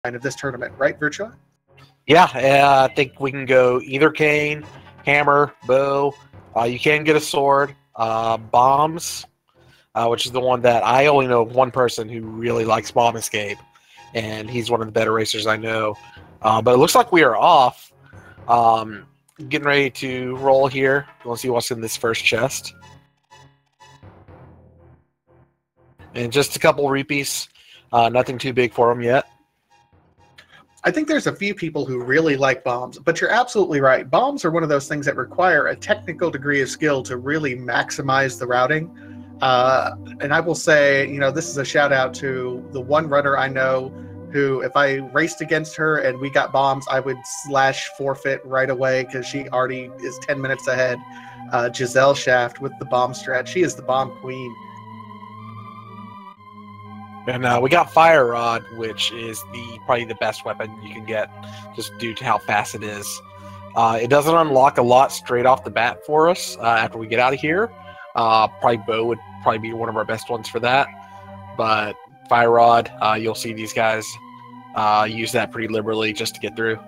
of this tournament, right, Virtua? Yeah, I think we can go either cane, hammer, bow. You can get a sword, bombs, which is the one that I only know one person who really likes bomb escape, and he's one of the better racers I know. But it looks like we are off. Getting ready to roll here. Let's see what's in this first chest. And just a couple rupees. Nothing too big for them yet. I think there's a few people who really like bombs, but you're absolutely right. Bombs are one of those things that require a technical degree of skill to really maximize the routing. And I will say, this is a shout out to the one runner I know who, if I raced against her and we got bombs, I would slash forfeit right away because she already is 10 minutes ahead. Giselle Shaft with the bomb strat. She is the bomb queen. And we got Fire Rod, which is probably the best weapon you can get, just due to how fast it is. It doesn't unlock a lot straight off the bat for us after we get out of here. Probably Bow would probably be one of our best ones for that. But Fire Rod, you'll see these guys use that pretty liberally just to get through.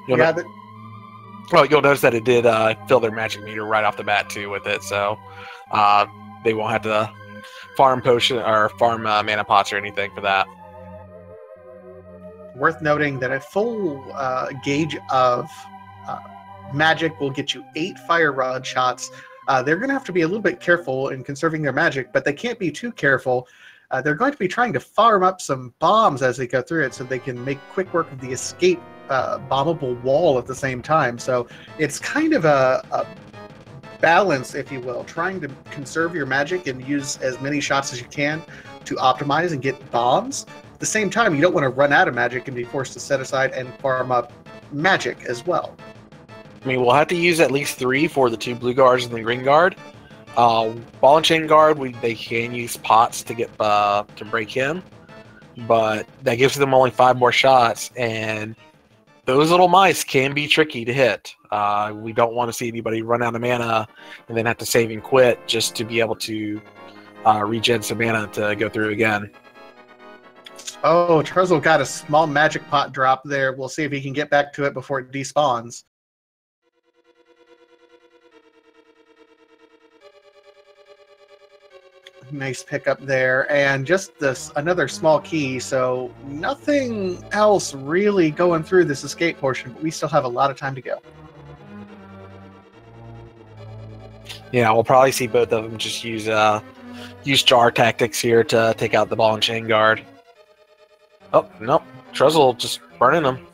You'll notice that it did fill their magic meter right off the bat too with it, so they won't have to farm potion or farm mana pots or anything for that. Worth noting that a full gauge of magic will get you 8 fire rod shots. They're going to have to be a little bit careful in conserving their magic, but they can't be too careful. They're going to be trying to farm up some bombs as they go through it so they can make quick work of the escape bombable wall at the same time. So it's kind of a balance, if you will, trying to conserve your magic and use as many shots as you can to optimize and get bombs. At the same time, you don't want to run out of magic and be forced to set aside and farm up magic as well. I mean, we'll have to use at least 3 for the 2 blue guards and the green guard. Ball and chain guard, they can use pots to get to break him, but that gives them only 5 more shots, and those little mice can be tricky to hit. We don't want to see anybody run out of mana and then have to save and quit just to be able to regen some mana to go through again. Oh, Truzzl got a small magic pot drop there. We'll see if he can get back to it before it despawns. Nice pickup there, and just another small key, so nothing else really going through this escape portion, but we still have a lot of time to go. Yeah, we'll probably see both of them just use jar tactics here to take out the ball and chain guard. Oh, nope. Truzzl just burning them.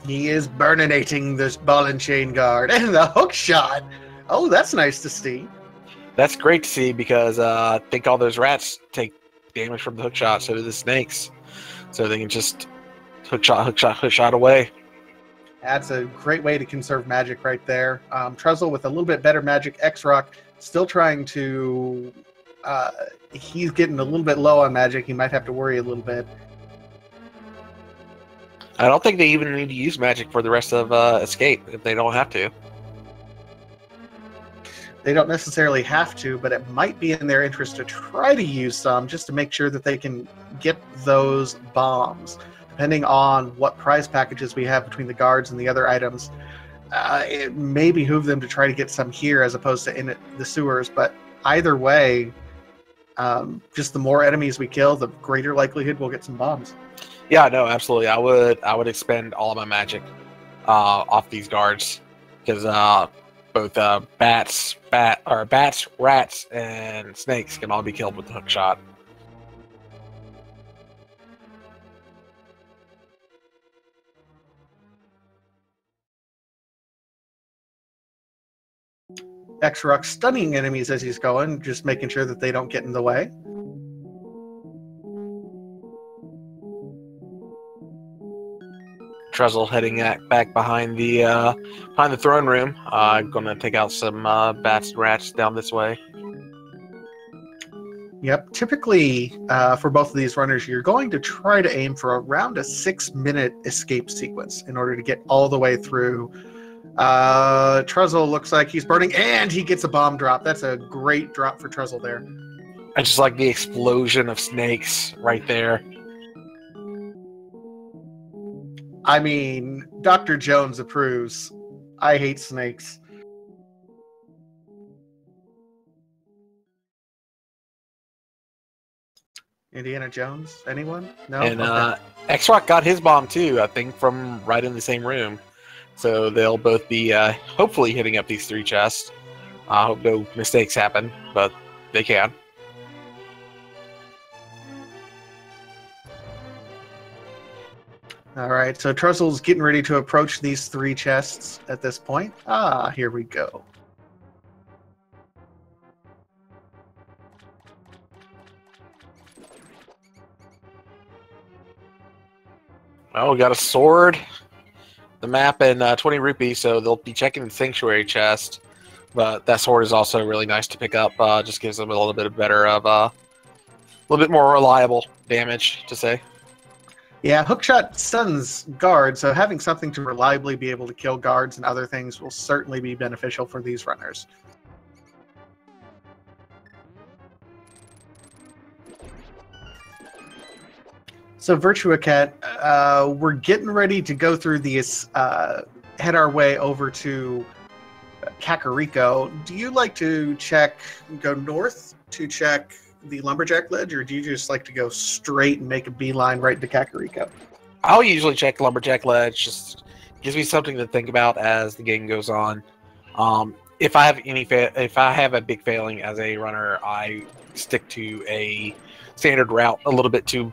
He is burninating this ball and chain guard, and the hook shot. Oh, that's nice to see. That's great to see because I think all those rats take damage from the hook shot, so do the snakes. So they can just hook shot away. That's a great way to conserve magic right there. Truzzl with a little bit better magic. X-Rok still trying to... he's getting a little bit low on magic. He might have to worry a little bit. I don't think they even need to use magic for the rest of Escape if they don't have to. They don't necessarily have to, but it might be in their interest to try to use some just to make sure that they can get those bombs. Depending on what prize packages we have between the guards and the other items, it may behoove them to try to get some here as opposed to in the sewers. But either way, just the more enemies we kill, the greater likelihood we'll get some bombs. Yeah, no, absolutely. I would expend all of my magic off these guards because both bats, rats, and snakes can all be killed with the hook shot. X-Rok stunning enemies as he's going, just making sure that they don't get in the way. Truzzl heading back behind the throne room. Gonna take out some bats and rats down this way. Yep. Typically, for both of these runners, you're going to try to aim for around a 6-minute escape sequence in order to get all the way through. Truzzl looks like he's burning, and he gets a bomb drop. That's a great drop for Truzzl there. I just like the explosion of snakes right there. I mean, Dr. Jones approves. I hate snakes. Indiana Jones? Anyone? No? And Okay. X-Rok got his bomb too, I think, from right in the same room. So they'll both be hopefully hitting up these 3 chests. I hope no mistakes happen, but they can. All right, so Truzzle's getting ready to approach these 3 chests at this point. Ah, here we go. Well, we got a sword, the map, and 20 rupees, so they'll be checking the sanctuary chest. But that sword is also really nice to pick up. Just gives them a little bit better of a little bit more reliable damage to say. Yeah, hookshot stuns guards, so having something to reliably be able to kill guards and other things will certainly be beneficial for these runners. So Virtua Cat, we're getting ready to go through these, head our way over to Kakariko. Do you like to go north to check the Lumberjack Ledge, or do you just like to go straight and make a beeline right into Kakariko? I'll usually check Lumberjack Ledge. Just gives me something to think about as the game goes on. If I have a big failing as a runner, I stick to a standard route a little bit too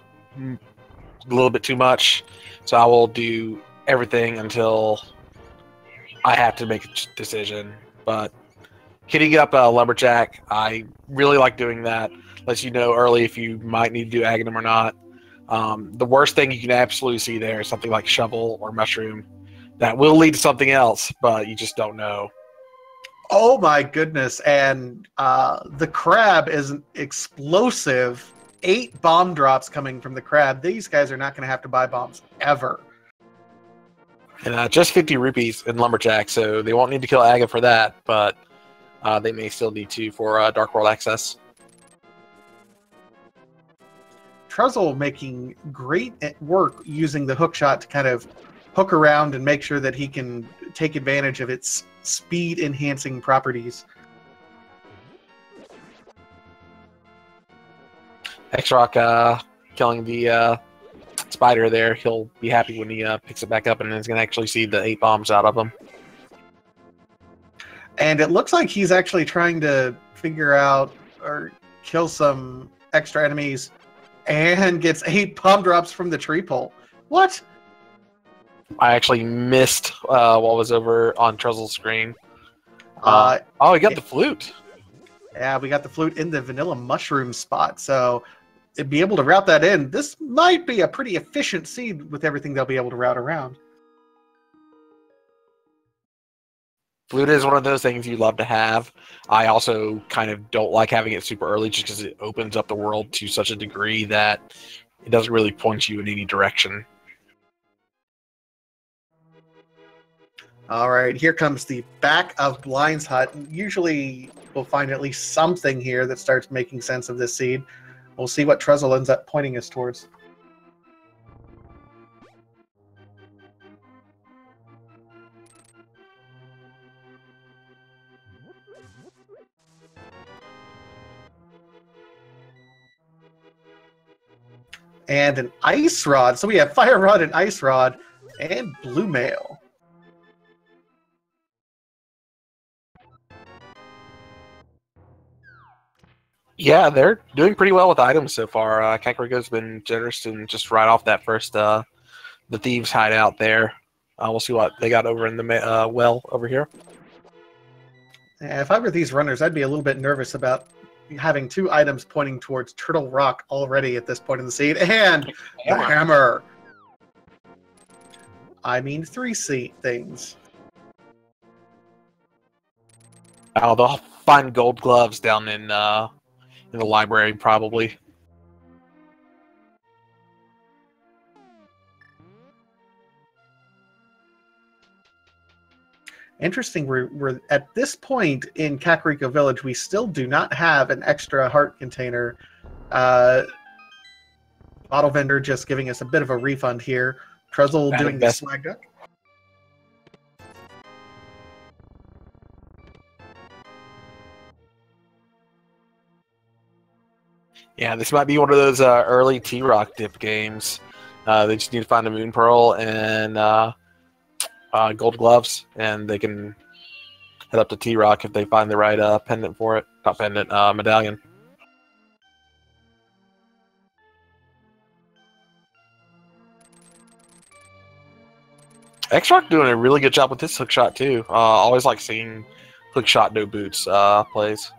much. So I will do everything until I have to make a decision. But hitting up Lumberjack, I really like doing that. Lets you know early if you might need to do Aghanim or not. The worst thing you can absolutely see there is something like Shovel or Mushroom. That will lead to something else, but you just don't know. Oh my goodness, and the crab is an explosive. 8 bomb drops coming from the crab. These guys are not going to have to buy bombs ever. And just 50 rupees in Lumberjack, so they won't need to kill Aga for that, but they may still need to for Dark World access. Truzzl making great work using the hookshot to kind of hook around and make sure that he can take advantage of its speed-enhancing properties. X-Rok killing the spider there. He'll be happy when he picks it back up and is going to actually see the 8 bombs out of him. And it looks like he's actually trying to figure out or kill some extra enemies and gets 8 bomb drops from the tree pole. What? I actually missed what was over on Truzzle's screen. Oh, he got the flute. Yeah, we got the flute in the vanilla mushroom spot, so to be able to route that in, this might be a pretty efficient seed with everything they'll be able to route around. Flute is one of those things you love to have. I also kind of don't like having it super early just because it opens up the world to such a degree that it doesn't really point you in any direction. All right, here comes the back of Blind's hut. Usually we'll find at least something here that starts making sense of this seed. We'll see what Truzzl ends up pointing us towards. And an ice rod. So we have fire rod and ice rod and blue mail. Yeah, they're doing pretty well with items so far. Kakariko's been generous and just right off that first the thieves hideout there. We'll see what they got over in the well over here. Yeah, if I were these runners, I'd be a little bit nervous about having 2 items pointing towards Turtle Rock already at this point in the seed, and the hammer. I mean 3 things. Oh, they'll find gold gloves down in the library probably. Interesting, we're at this point in Kakariko Village, we still do not have an extra heart container. Bottle vendor just giving us a bit of a refund here. Truzzl Adding doing the best. swag duck. Yeah, this might be one of those early T-Rock dip games. They just need to find a Moon Pearl and gold gloves, and they can head up to T-Rock if they find the right pendant for it. Not pendant, medallion. X-Rok doing a really good job with this hookshot too. Always like seeing hookshot no boots plays.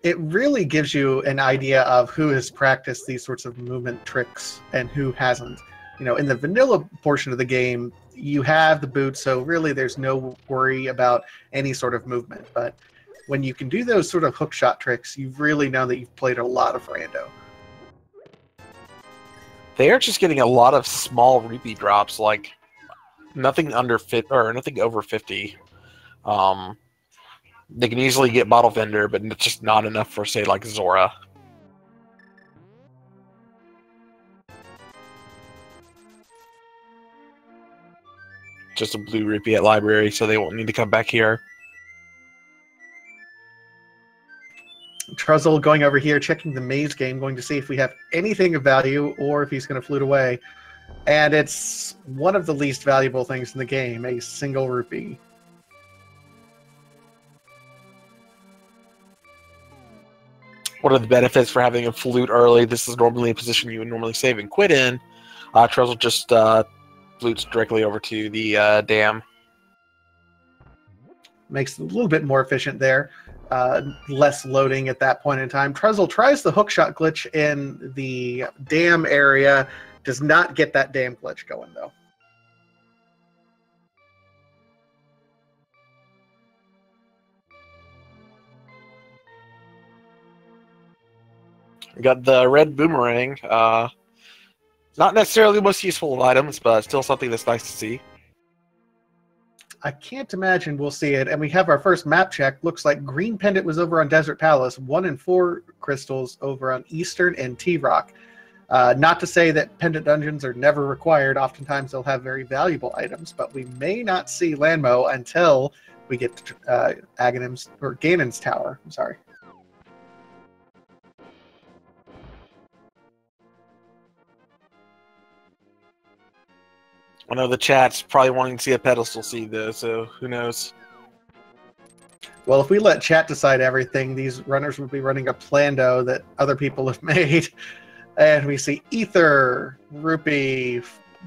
It really gives you an idea of who has practiced these sorts of movement tricks and who hasn't. You know, in the vanilla portion of the game, you have the boots, so really there's no worry about any sort of movement. But when you can do those sort of hookshot tricks, you really know that you've played a lot of Rando. They are just getting a lot of small rupee drops, like nothing under nothing over 50. They can easily get Bottle Vendor, but it's just not enough for, say, like Zora. Just a blue rupee at library, so they won't need to come back here. Truzzl going over here, checking the maze game, going to see if we have anything of value or if he's going to flute away. And it's one of the least valuable things in the game, a single rupee. What are the benefits for having a flute early? This is normally a position you would normally save and quit in. Truzzl just flutes directly over to the dam. Makes it a little bit more efficient there. Less loading at that point in time. Truzzl tries the hookshot glitch in the dam area. Does not get that dam glitch going, though. We got the red boomerang. Not necessarily the most useful of items, but still something that's nice to see. I can't imagine we'll see it. And we have our first map check. Looks like Green Pendant was over on Desert Palace. 1 and 4 crystals over on Eastern and T-Rock. Not to say that Pendant Dungeons are never required. Oftentimes they'll have very valuable items, but we may not see Landmo until we get to Ganon's Tower. I'm sorry. I know the chat's probably wanting to see a pedestal seed, though, so who knows? Well, if we let chat decide everything, these runners would be running a plando that other people have made. And we see Ether, Rupee,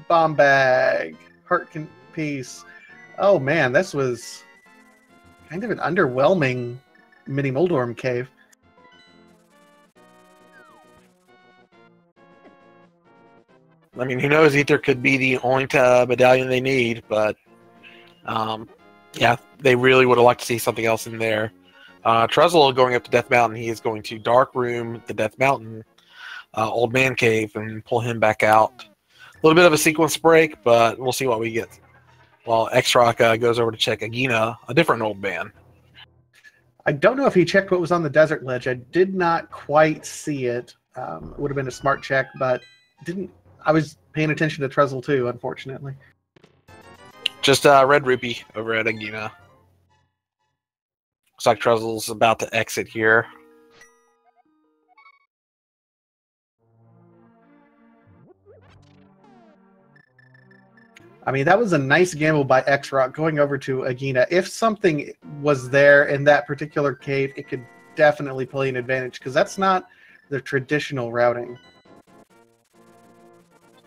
Bomb Bag, Heart Piece. Oh man, this was kind of an underwhelming mini Moldorm cave. I mean, who knows? Ether could be the only medallion they need, but yeah, they really would have liked to see something else in there. Truzzl going up to Death Mountain, he is going to Dark Room, the Death Mountain, Old Man Cave, and pull him back out. A little bit of a sequence break, but we'll see what we get. While X-Rok goes over to check Agina, a different old man. I don't know if he checked what was on the desert ledge. I did not quite see it. It would have been a smart check, but didn't. I was paying attention to Truzzl too, unfortunately. Just red rupee over at Agina. Looks like Truzzl's about to exit here. I mean, that was a nice gamble by X-Rok going over to Agina. If something was there in that particular cave, it could definitely play an advantage, because that's not the traditional routing.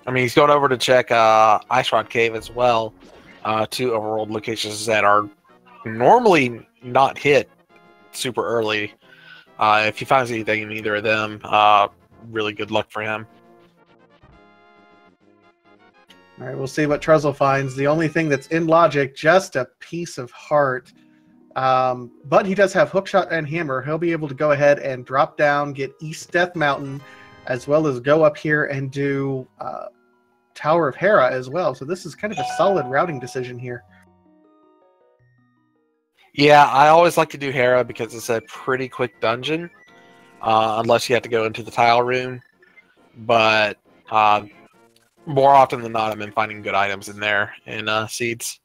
I mean, he's going over to check Ice Rod Cave as well. 2 overworld locations that are normally not hit super early. If he finds anything in either of them, really good luck for him. All right, we'll see what Truzzl finds. The only thing that's in logic, just a piece of heart. But he does have Hookshot and Hammer. He'll be able to go ahead and drop down, get East Death Mountain, as well as go up here and do Tower of Hera as well. So this is kind of a solid routing decision here. Yeah, I always like to do Hera because it's a pretty quick dungeon, unless you have to go into the tile room. But More often than not, I've been finding good items in there in seeds.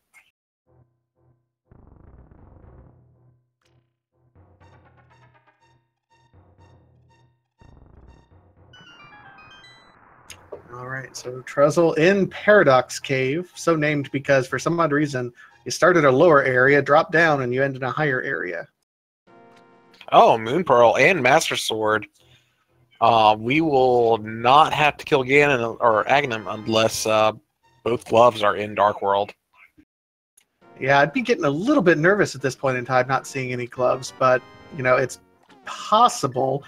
All right, so Truzzle in Paradox Cave, so named because for some odd reason you start at a lower area, drop down, and you end in a higher area. Oh, Moon Pearl and Master Sword. We will not have to kill Ganon or Aghanim unless both gloves are in Dark World. Yeah, I'd be getting a little bit nervous at this point in time, not seeing any gloves, but, you know, it's possible.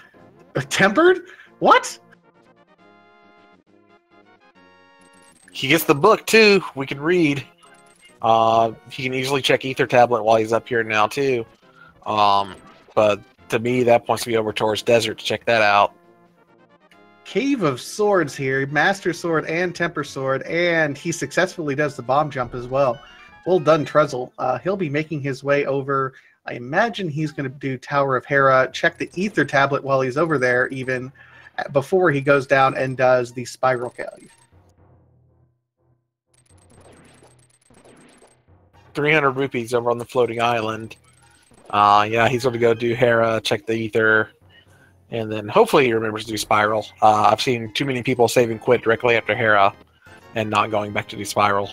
Tempered? What? He gets the book, too. We can read. He can easily check Ether Tablet while he's up here now, too. But to me, that points me over towards Desert to check that out. Cave of Swords here, Master Sword and Temper Sword, and he successfully does the bomb jump as well. Well done, Truzzle. He'll be making his way over. I imagine he's going to do Tower of Hera, check the Ether Tablet while he's over there, even before he goes down and does the Spiral Cave. 300 rupees over on the floating island. Yeah, he's going to go do Hera, check the Ether, and then hopefully he remembers to do Spiral. I've seen too many people saving quit directly after Hera and not going back to do Spiral.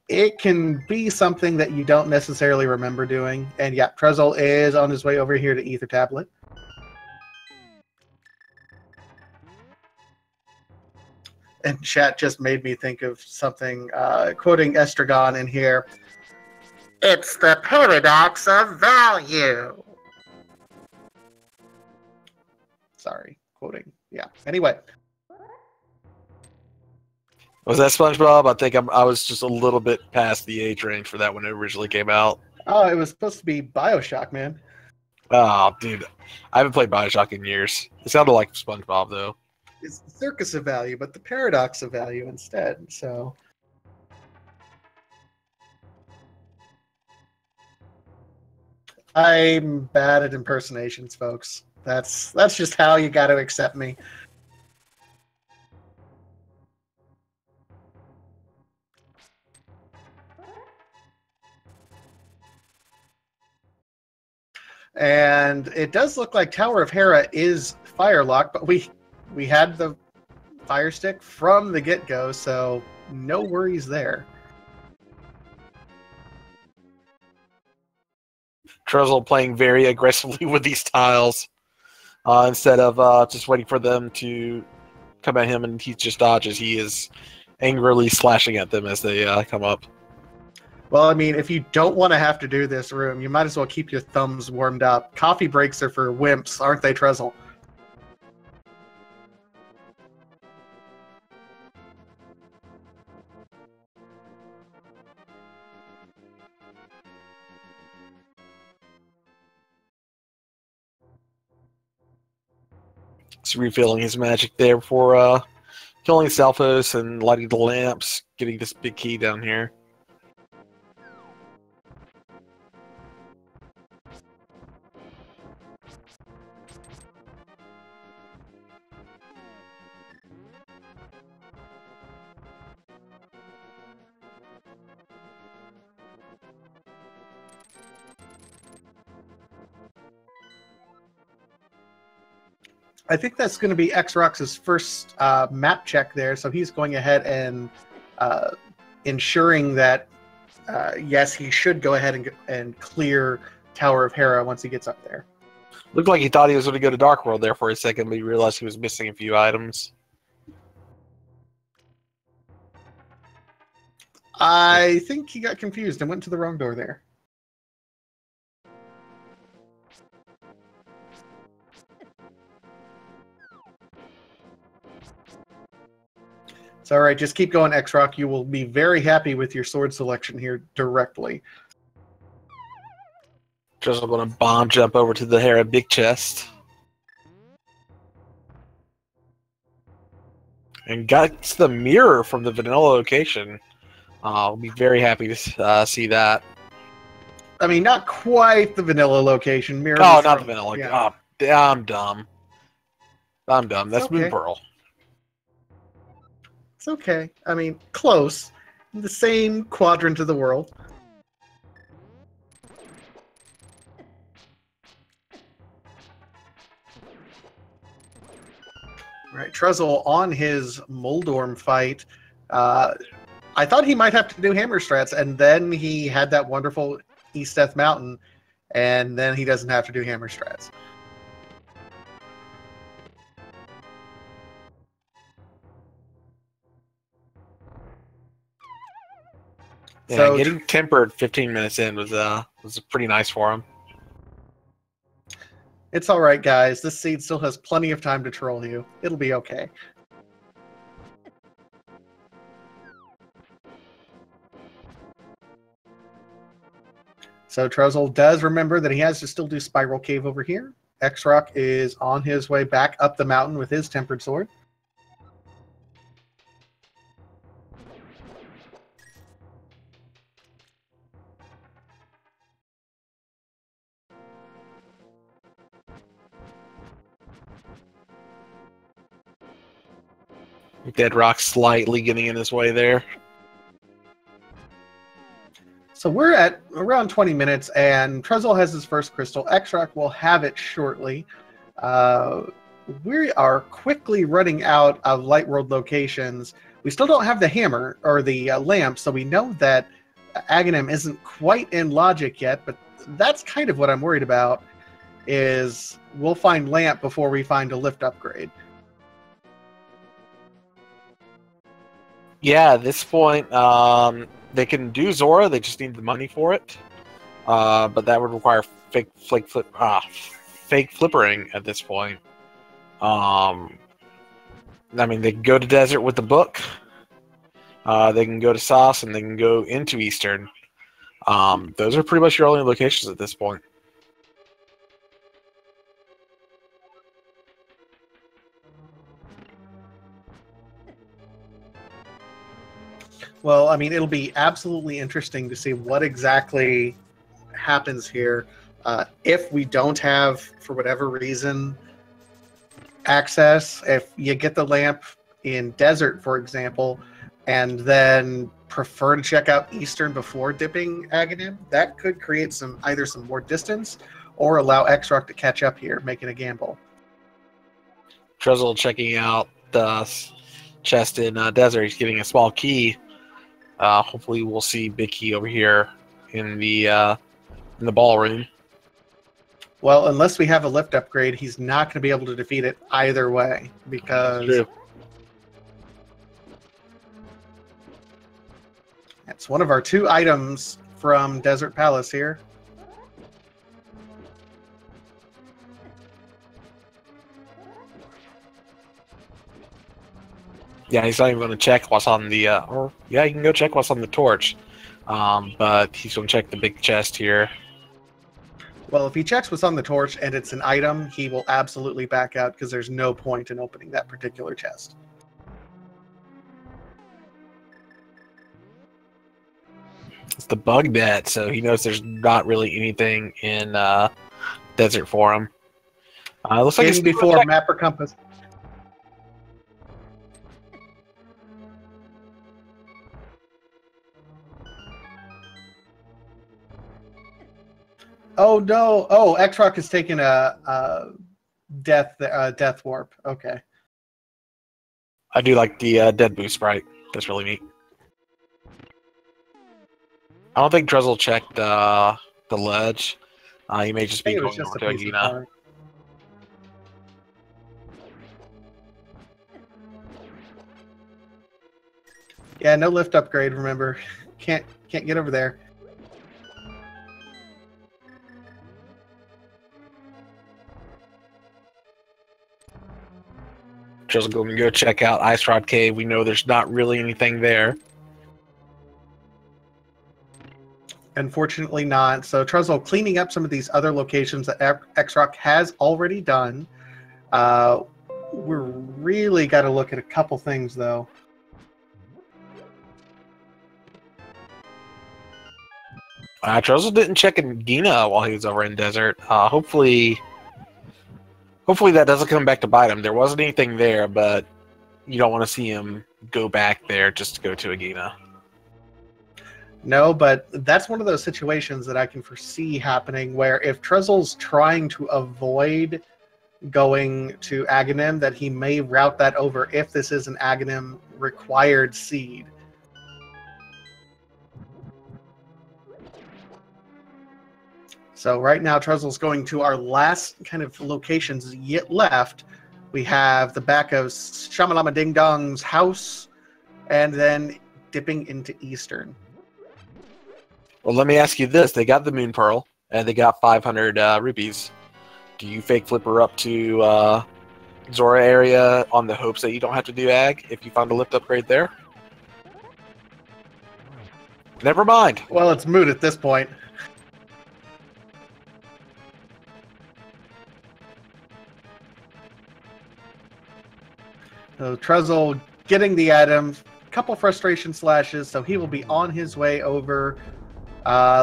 It can be something that you don't necessarily remember doing. And yeah, Truzzle is on his way over here to Ether Tablet. And chat just made me think of something, quoting Estragon in here. It's the paradox of value. Sorry, quoting. Yeah. Anyway. Was that SpongeBob? I think I was just a little bit past the age range for that when it originally came out. Oh, it was supposed to be BioShock, man. Oh, dude. I haven't played BioShock in years. It sounded like SpongeBob, though. It's the circus of value, but the paradox of value instead, so... I'm bad at impersonations, folks. That's just how you got to accept me. And it does look like Tower of Hera is Firelock, but we had the Fire Stick from the get-go, so no worries there. Truzzle playing very aggressively with these tiles instead of just waiting for them to come at him and he just dodges. He is angrily slashing at them as they come up. Well, I mean, if you don't want to have to do this room, you might as well keep your thumbs warmed up. Coffee breaks are for wimps, aren't they, Truzzle? He's refilling his magic there before killing Selphos and lighting the lamps, getting this big key down here. I think that's going to be X-Rok's first map check there, so he's going ahead and ensuring that, yes, he should go ahead and clear Tower of Hera once he gets up there. Looked like he thought he was going to go to Dark World there for a second, but he realized he was missing a few items. I think he got confused and went to the wrong door there. It's all right. Just keep going, X-Rok. You will be very happy with your sword selection here directly. Just going to bomb jump over to the Hera big chest. And got the mirror from the vanilla location. I'll be very happy to see that. I mean, not quite the vanilla location. Mirror. Oh, not the vanilla. Yeah. Oh, I'm dumb. I'm dumb. That's Okay. Moon Pearl. It's okay. I mean, close. In the same quadrant of the world. All right, Truzzl on his Moldorm fight. I thought he might have to do hammer strats, and then he had that wonderful East Death Mountain, and then he doesn't have to do hammer strats. Yeah, So getting tempered 15 minutes in was pretty nice for him. it's all right, guys. This seed still has plenty of time to troll you. It'll be okay. So Truzzl does remember that he has to still do Spiral Cave over here. X-Rok is on his way back up the mountain with his Tempered Sword. Dead Rock slightly getting in his way there. So we're at around 20 minutes, and Truzzl has his first crystal. X-Rok will have it shortly. We are quickly running out of Light World locations. We still don't have the hammer or the lamp, so we know that Aghanim isn't quite in logic yet, but that's kind of what I'm worried about, is we'll find lamp before we find a lift upgrade. Yeah, at this point, they can do Zora. They just need the money for it. But that would require fake flippering at this point. I mean, they can go to Desert with the book. They can go to Sauce, and they can go into Eastern. Those are pretty much your only locations at this point. Well, I mean, it'll be absolutely interesting to see what exactly happens here. If we don't have, for whatever reason, access, if you get the lamp in Desert, for example, and then prefer to check out Eastern before dipping Aghanim, that could create either some more distance or allow X-Rok to catch up here, making a gamble. Truzzl checking out the chest in Desert. He's getting a small key. Hopefully we'll see Big Key over here in the ballroom. Well, unless we have a lift upgrade, he's not going to be able to defeat it either way, because it's one of our 2 items from Desert Palace here. Yeah, he's not even going to check what's on the... yeah, he can go check what's on the torch. But he's going to check the big chest here. Well, if he checks what's on the torch and it's an item, he will absolutely back out, because there's no point in opening that particular chest. It's the bug net, so he knows there's not really anything in Desert for him. Looks like it's before map or compass. Oh no! Oh, X-Rok has taken a death warp. Okay. I do like the dead boost sprite. That's really neat. I don't think Truzzl checked the ledge. He may just be going over to Agina. Yeah, no lift upgrade. Remember, can't get over there. Just going to go check out Ice Rod Cave. We know there's not really anything there. Unfortunately not. So Truzzl cleaning up some of these other locations that X-Rok has already done. We're really got to look at a couple things, though. Truzzl didn't check in Gina while he was over in Desert. Hopefully that doesn't come back to bite him. There wasn't anything there, but you don't want to see him go back there just to go to Agena. No, but that's one of those situations that I can foresee happening where if Truzzle's trying to avoid going to Aghanim, that he may route that over if this is an Aghanim required seed. So right now, Truzzle's going to our last kind of locations yet left. We have the back of Shamalama Ding Dong's house, and then dipping into Eastern. Well, let me ask you this. They got the Moon Pearl, and they got 500 rupees. Do you fake Flipper up to Zora area on the hopes that you don't have to do Ag if you find a lift upgrade there? Never mind. Well, it's moot at this point. So Truzzle getting the items, couple frustration slashes, so he will be on his way over.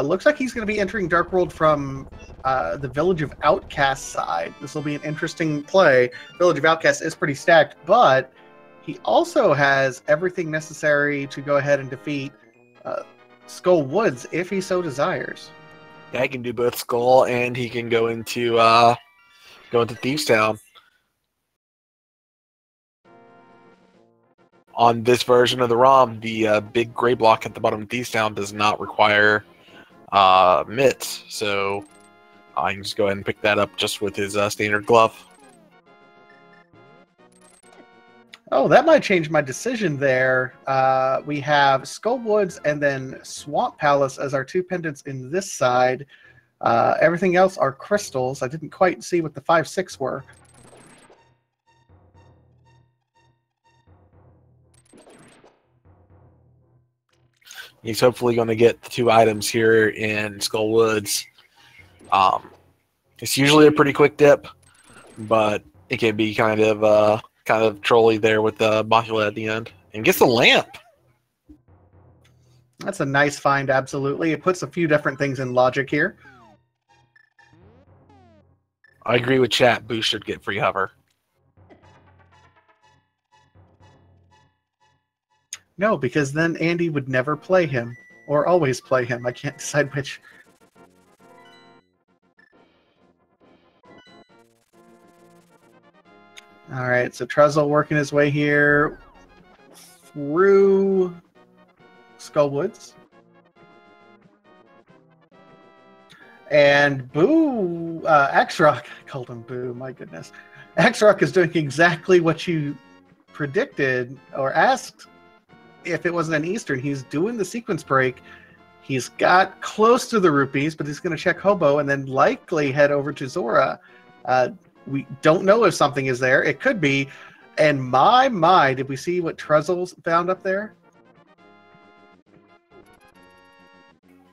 Looks like he's going to be entering Dark World from the Village of Outcasts side. This will be an interesting play. Village of Outcasts is pretty stacked, but he also has everything necessary to go ahead and defeat Skull Woods if he so desires. Yeah, he can do both Skull and he can go into Thieves Town. On this version of the ROM, the big gray block at the bottom of Thieves Town does not require mitts, so I can just go ahead and pick that up just with his standard glove. Oh, that might change my decision there. We have Skull Woods and then Swamp Palace as our two pendants in this side. Everything else are crystals. I didn't quite see what the 5-6 were. He's hopefully going to get the 2 items here in Skull Woods. It's usually a pretty quick dip, but it can be kind of trolly there with the Bocula at the end. And gets a lamp. That's a nice find, absolutely. It puts a few different things in logic here. I agree with chat. Boo should get free hover. No, because then Andy would never play him. Or always play him. I can't decide which. Alright, so Truzzle working his way here through Skull Woods. And Boo, X-Rok, I called him Boo, my goodness. X-Rok is doing exactly what you predicted or asked if it wasn't an Eastern. He's doing the sequence break. He's got close to the rupees, but he's going to check Hobo and then likely head over to Zora. We don't know if something is there. It could be. And my, did we see what Truzzle found up there?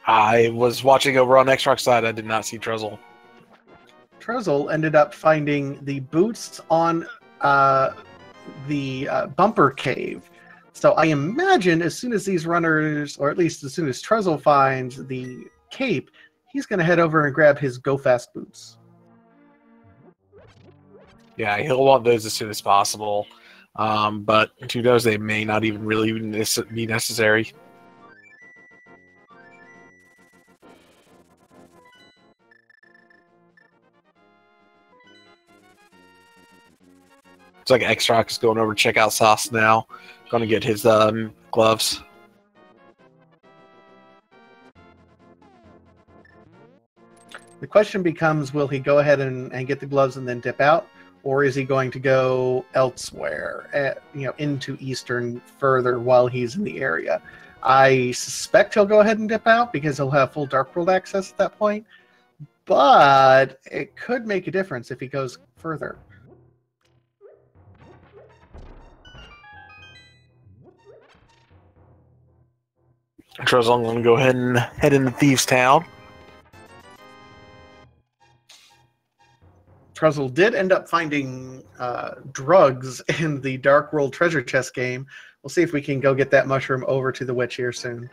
I was watching over on X-Rok's side. I did not see Truzzle. Truzzle ended up finding the boots on the bumper cave. So I imagine as soon as these runners, or at least as soon as Truzzle finds the cape, he's going to head over and grab his Go Fast boots. Yeah, he'll want those as soon as possible. But who knows, they may not even really be necessary. It's like X-Rok is going over to check out Sauce now. Going to get his gloves. The question becomes, will he go ahead and get the gloves and then dip out? Or is he going to go elsewhere, into Eastern further while he's in the area? I suspect he'll go ahead and dip out because he'll have full Dark World access at that point. But it could make a difference if he goes further. Truzzle, I'm going to go ahead and head into Thieves Town. Truzzle did end up finding drugs in the Dark World treasure chest game. We'll see if we can go get that mushroom over to the witch here soon.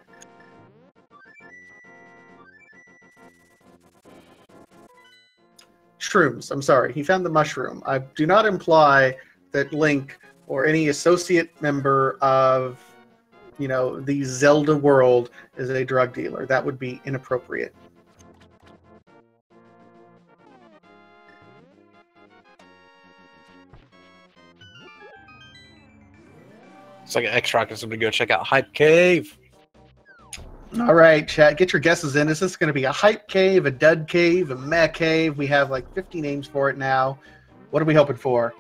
Shrooms, I'm sorry. He found the mushroom. I do not imply that Link or any associate member of, you know, the Zelda world is a drug dealer. That would be inappropriate. It's like an X-Rok is going to go check out Hype Cave. All right, chat, get your guesses in. Is this going to be a hype cave, a dud cave, a meh cave? We have like 50 names for it now. What are we hoping for?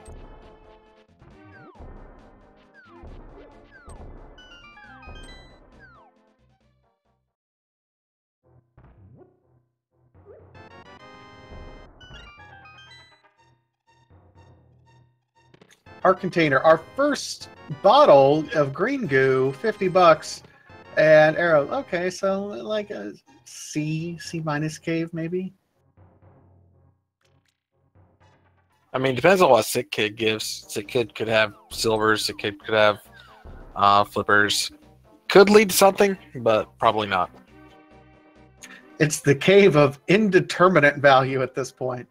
Our container, our first bottle of green goo, $50. And arrow. Okay, so like a C minus cave, maybe. I mean, depends on what Sick Kid gives. Sick Kid could have silvers. Sick Kid could have flippers. Could lead to something, but probably not. It's the cave of indeterminate value at this point.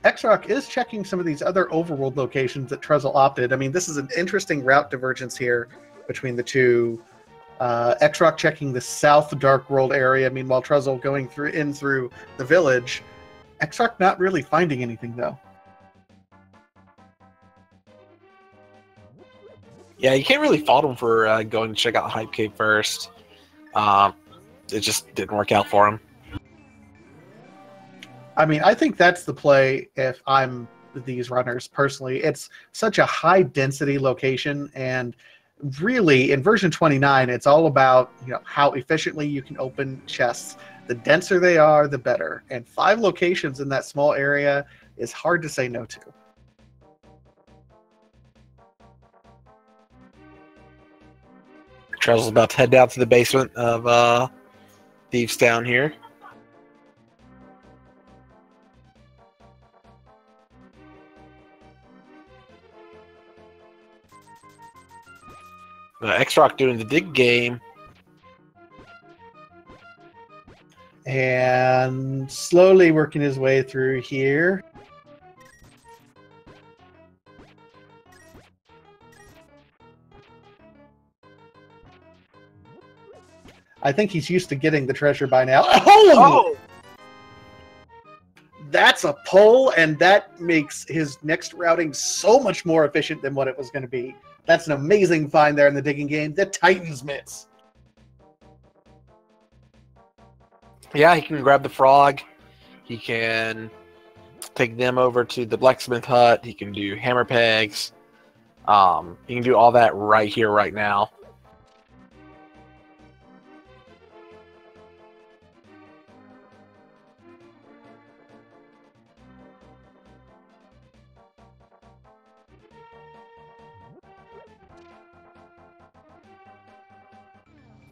X-Rok is checking some of these other overworld locations that Truzzl opted. I mean, this is an interesting route divergence here between the two. X-Rok checking the South Dark World area, meanwhile Truzzl going through the village. X-Rok not really finding anything, though. Yeah, you can't really fault him for going to check out Hype Cave first. It just didn't work out for him. I mean, I think that's the play if I'm these runners personally. It's such a high density location, and really in version 29 it's all about, you know, how efficiently you can open chests. The denser they are, the better, and 5 locations in that small area is hard to say no to. Truzzle's about to head down to the basement of Thieves Town here. X-Rok doing the dig game. And slowly working his way through here. I think he's used to getting the treasure by now. Oh! That's a pull, and that makes his next routing so much more efficient than what it was going to be. That's an amazing find there in the digging game. The Titan's Mitts. Yeah, he can grab the frog. He can take them over to the blacksmith hut. He can do hammer pegs. He can do all that right here, right now.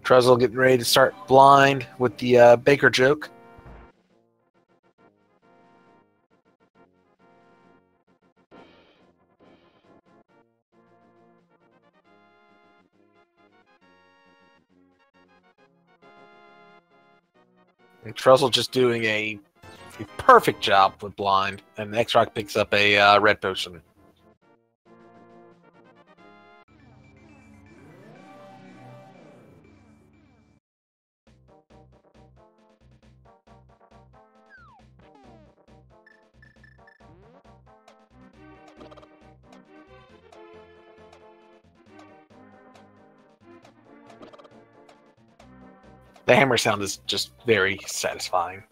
Truzzle getting ready to start blind with the Baker joke. And Truzzle just doing a perfect job with blind, and X-Rok picks up a red potion. The hammer sound is just very satisfying.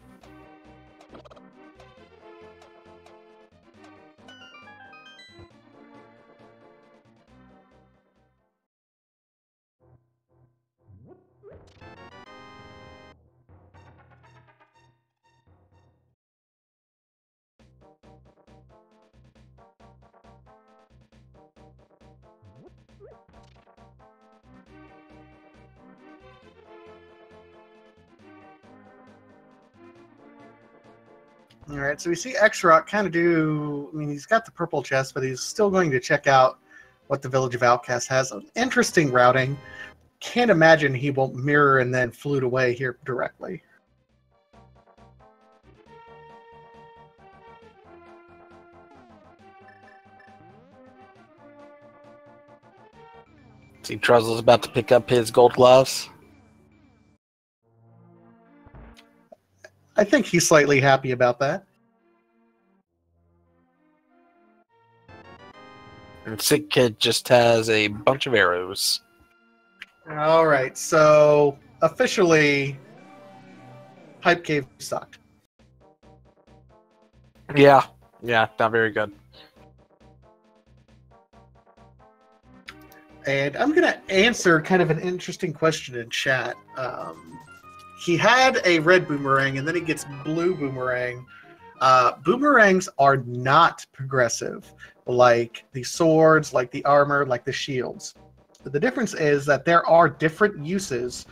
All right, so we see X-Rok kind of do, I mean, he's got the purple chest, but he's still going to check out what the Village of Outcasts has. Interesting routing. Can't imagine he won't mirror and then flute away here directly. See, Truzzle's about to pick up his gold gloves. I think he's slightly happy about that. And Sick Kid just has a bunch of arrows. All right, so officially, Pipe Cave sucked. Yeah, not very good. And I'm going to answer kind of an interesting question in chat. He had a red boomerang, and then he gets blue boomerang. Boomerangs are not progressive, like the swords, like the armor, like the shields. The difference is that there are different uses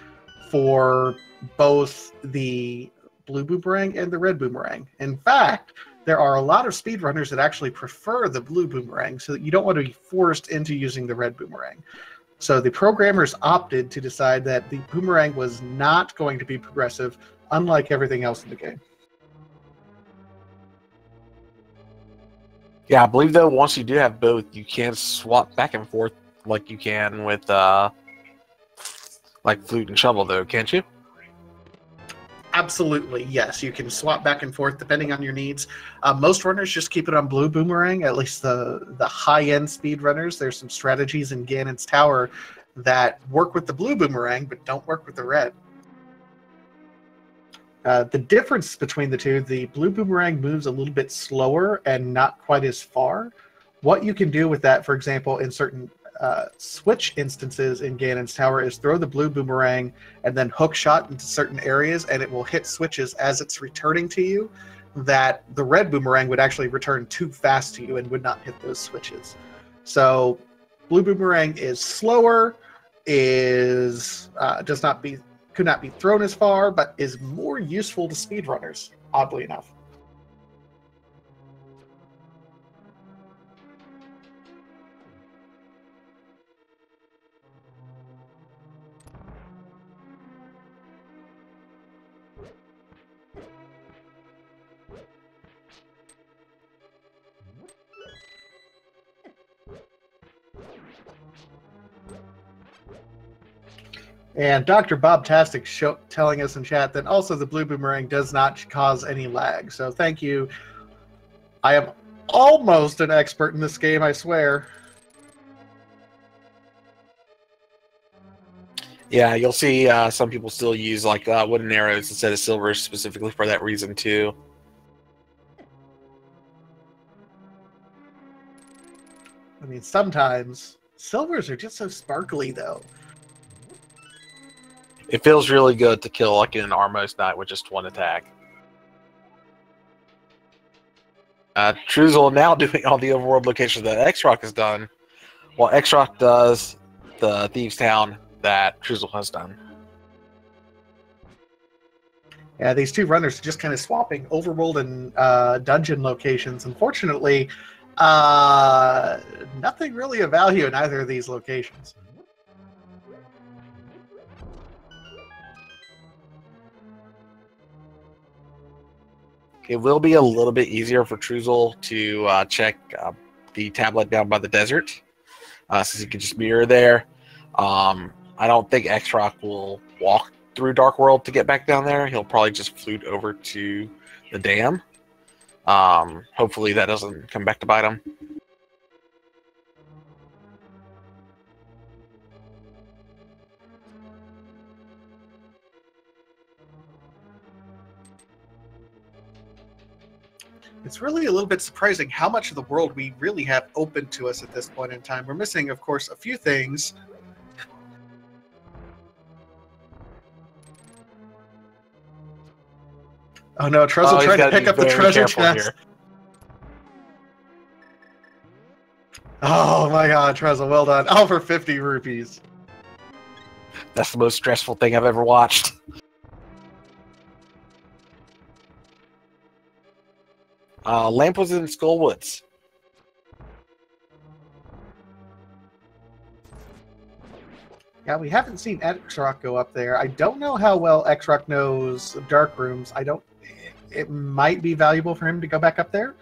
for both the blue boomerang and the red boomerang. In fact, there are a lot of speedrunners that actually prefer the blue boomerang, so that you don't want to be forced into using the red boomerang. So the programmers opted to decide that the boomerang was not going to be progressive, unlike everything else in the game. Yeah, I believe though once you do have both, you can swap back and forth like you can with like flute and shovel, though, can't you? Absolutely, yes. You can swap back and forth depending on your needs. Most runners just keep it on blue boomerang, at least the high-end speed runners. There's some strategies in Ganon's Tower that work with the blue boomerang, but don't work with the red. The difference between the two, the blue boomerang moves a little bit slower and not quite as far. What you can do with that, for example, in certain switch instances in Ganon's Tower is throw the blue boomerang and then hook shot into certain areas, and it will hit switches as it's returning to you that the red boomerang would actually return too fast to you and would not hit those switches. So blue boomerang is slower, could not be thrown as far, but is more useful to speedrunners, oddly enough. And Dr. Bob Tastic telling us in chat that also the blue boomerang does not cause any lag. So thank you. I am almost an expert in this game, I swear. Yeah, you'll see some people still use like wooden arrows instead of silver specifically for that reason too. I mean, sometimes silvers are just so sparkly, though. It feels really good to kill like an Armos Knight with just one attack. Truzzl now doing all the overworld locations that X-Rok has done, while X-Rok does the Thieves' Town that Truzzl has done. Yeah, these two runners are just kind of swapping overworld and dungeon locations. Unfortunately, nothing really of value in either of these locations. It will be a little bit easier for Truzzl to check the tablet down by the desert, since he can just mirror there. I don't think X-Rok will walk through Dark World to get back down there. He'll probably just flute over to the dam. Hopefully that doesn't come back to bite him. It's really a little bit surprising how much of the world we really have open to us at this point in time. We're missing, of course, a few things. Oh no, Truzzl tried to pick up the treasure chest. Here. Oh my god, Truzzl, well done. All for 50 rupees. That's the most stressful thing I've ever watched. Lamp was in Skullwoods. Yeah, we haven't seen X-Rok go up there. I don't know how well X-Rok knows dark rooms. I don't. It might be valuable for him to go back up there.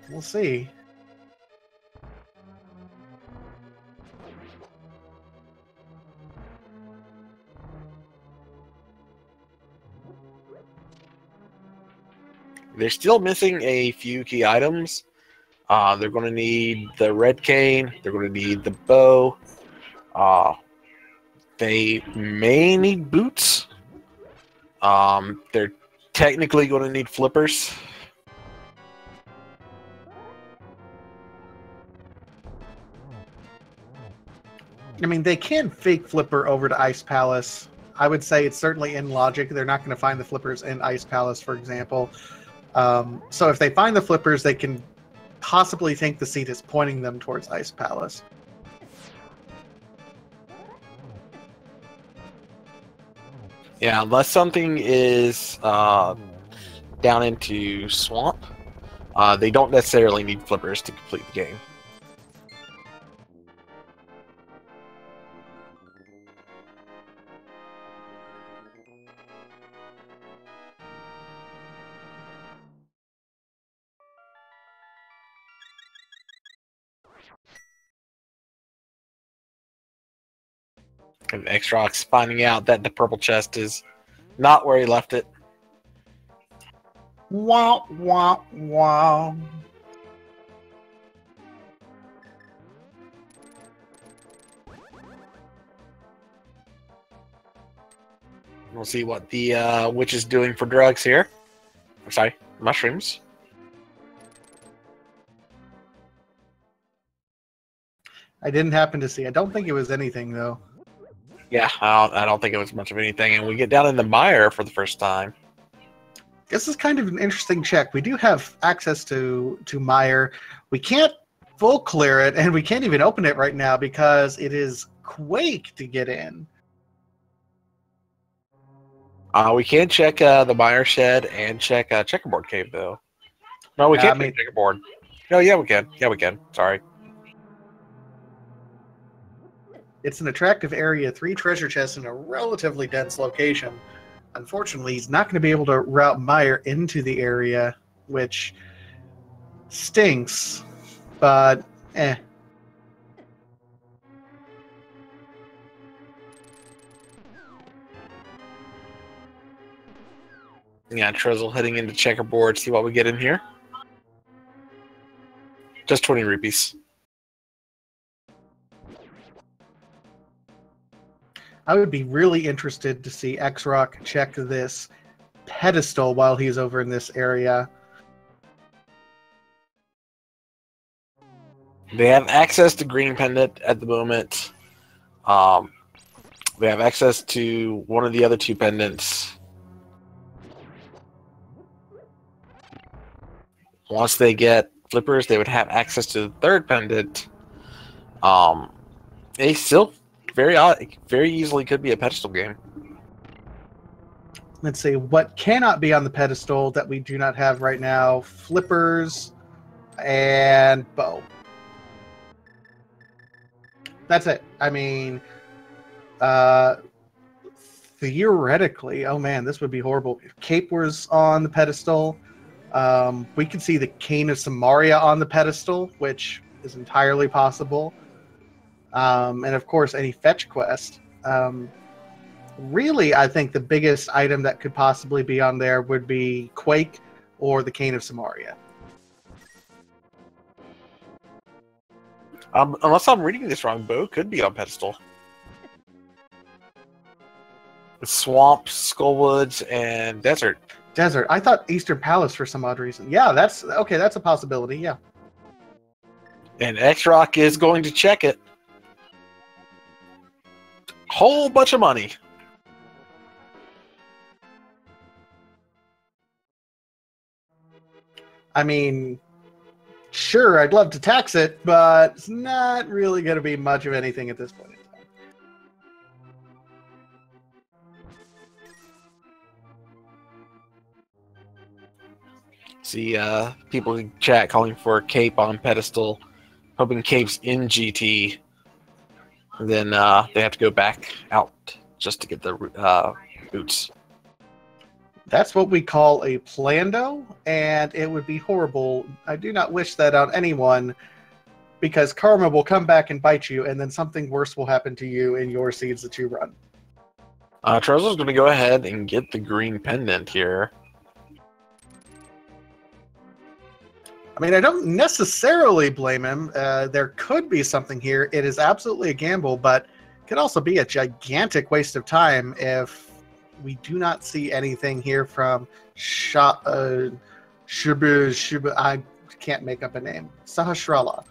We'll see. They're still missing a few key items. They're going to need the red cane. They're going to need the bow. They may need boots. They're technically going to need flippers. I mean, they can fake flipper over to Ice Palace. I would say it's certainly in logic. They're not going to find the flippers in Ice Palace, for example. So if they find the flippers, they can possibly think the seat is pointing them towards Ice Palace. Yeah, unless something is down into Swamp, they don't necessarily need flippers to complete the game. And X-Rok's finding out that the purple chest is not where he left it. Wow, wow, wow. We'll see what the witch is doing for drugs here. I'm sorry, mushrooms. I didn't happen to see. I don't think it was anything, though. Yeah, I don't think it was much of anything. And we get down in the mire for the first time. This is kind of an interesting check. We do have access to mire. We can't full clear it, and we can't even open it right now because it is Quake to get in. We can check the mire shed and check checkerboard cave, though. No, we can't check checkerboard. No, yeah, we can. Yeah, we can. Sorry. It's an attractive area, 3 treasure chests in a relatively dense location. Unfortunately, he's not going to be able to route mire into the area, which stinks, but eh. Yeah, Truzzl heading into checkerboard, see what we get in here. Just 20 rupees. I would be really interested to see X-Rok check this pedestal while he's over in this area. They have access to green pendant at the moment. They have access to one of the other 2 pendants. Once they get flippers, they would have access to the 3rd pendant. They still very easily could be a pedestal game. Let's see, what cannot be on the pedestal that we do not have right now? Flippers and bow. That's it. I mean, theoretically, oh man, this would be horrible. If Cape was on the pedestal, we could see the Cane of Samaria on the pedestal, which is entirely possible. And of course, any fetch quest. Really, I think the biggest item that could possibly be on there would be Quake or the Cane of Samaria. Unless I'm reading this wrong, Bow could be on pedestal. Swamp, Skullwoods, and Desert. Desert. I thought Eastern Palace for some odd reason. Yeah, that's okay. That's a possibility. Yeah. And X-Rok is going to check it. Whole bunch of money. I mean, sure, I'd love to tax it, but it's not really going to be much of anything at this point in time. See, people in chat calling for Cape on pedestal, hoping Cape's in GT. And then they have to go back out just to get the boots. That's what we call a plando, and it would be horrible. I do not wish that on anyone, because karma will come back and bite you, and then something worse will happen to you in your seeds that you run. Truzzle's going to go ahead and get the green pendant here. I mean, I don't necessarily blame him. There could be something here. It is absolutely a gamble, but it could also be a gigantic waste of time if we do not see anything here from Shubu. I can't make up a name. Sahasrara.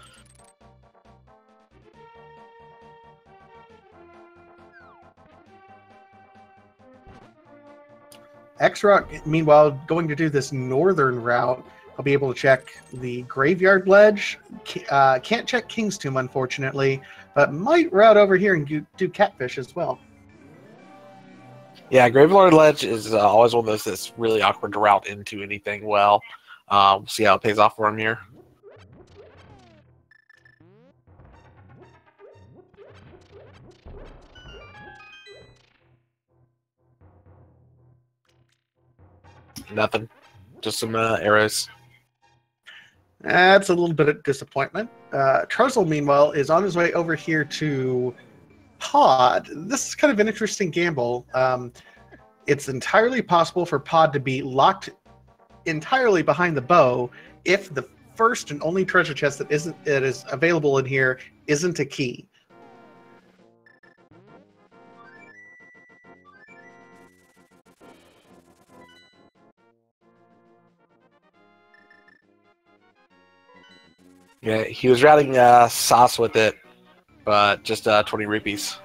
X-Rok, meanwhile, going to do this northern route. I'll be able to check the Graveyard Ledge. Can't check King's Tomb, unfortunately, but might route over here and do Catfish as well. Yeah, Graveyard Ledge is always one of those that's really awkward to route into anything well. We'll see how it pays off for him here. Nothing. Just some arrows. That's a little bit of disappointment. Truzzl, meanwhile, is on his way over here to Pod. This is kind of an interesting gamble. It's entirely possible for Pod to be locked entirely behind the bow if the first and only treasure chest that is available in here isn't a key. Yeah, he was routing sauce with it, but just 20 rupees.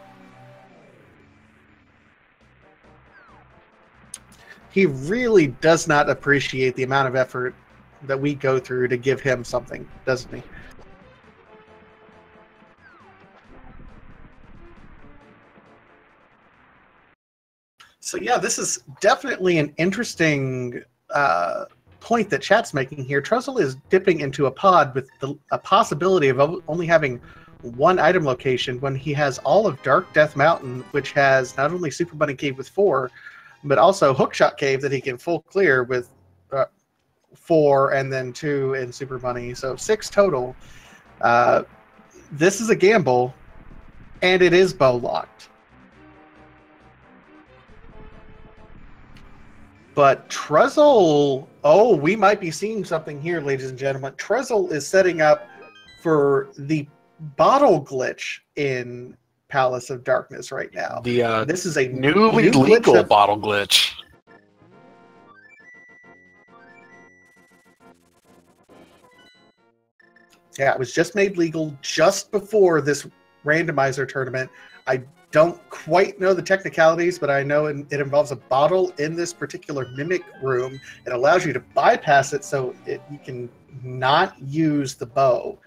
He really does not appreciate the amount of effort that we go through to give him something, doesn't he? So yeah, this is definitely an interesting point that chat's making here. Truzzl is dipping into a pod with a possibility of only having one item location when he has all of Dark Death Mountain, which has not only Super Bunny Cave with 4, but also Hookshot Cave that he can full clear with 4 and then 2 in Super Bunny. So 6 total. This is a gamble, and it is bow locked. But Truzzl, oh, we might be seeing something here, ladies and gentlemen. Truzzl is setting up for the bottle glitch in Palace of Darkness right now. This is a newly legal bottle glitch. Yeah, it was just made legal just before this randomizer tournament. I don't quite know the technicalities, but I know it involves a bottle in this particular mimic room. It allows you to bypass it so you can not use the bow.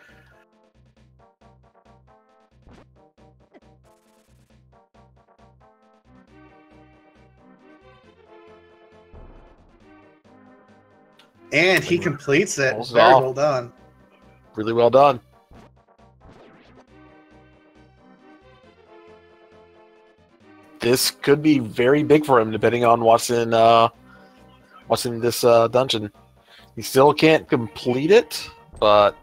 And he completes it. Very well done. Really well done. This could be very big for him, depending on what's in this dungeon. He still can't complete it, but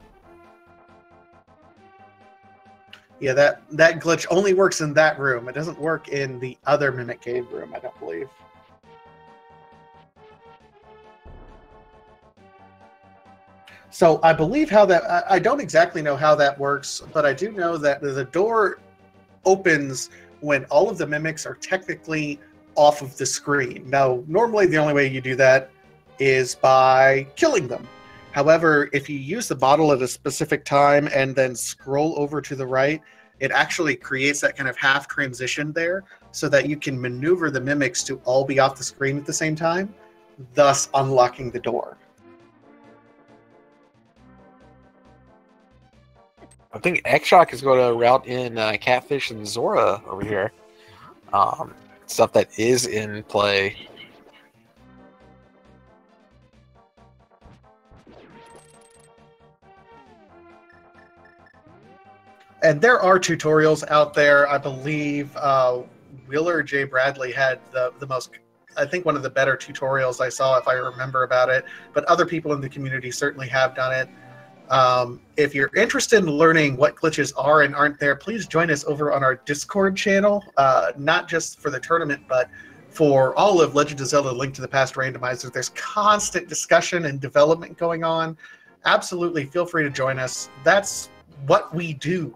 yeah, that glitch only works in that room. It doesn't work in the other Mimic Cave room, I don't believe. So I believe how that, I don't exactly know how that works, but I do know that the door opens when all of the mimics are technically off of the screen. Now, normally the only way you do that is by killing them. However, if you use the bottle at a specific time and then scroll over to the right, it actually creates that kind of half transition there so that you can maneuver the mimics to all be off the screen at the same time, thus unlocking the door. I think X-Rok is going to route in Catfish and Zora over here. Stuff that is in play. And there are tutorials out there. I believe Wheeler J. Bradley had the most, I think, one of the better tutorials I saw, if I remember about it. But other people in the community certainly have done it. If you're interested in learning what glitches are and aren't there, please join us over on our Discord channel, not just for the tournament, but for all of Legend of Zelda Link to the Past Randomizer. There's constant discussion and development going on. Absolutely feel free to join us. That's what we do.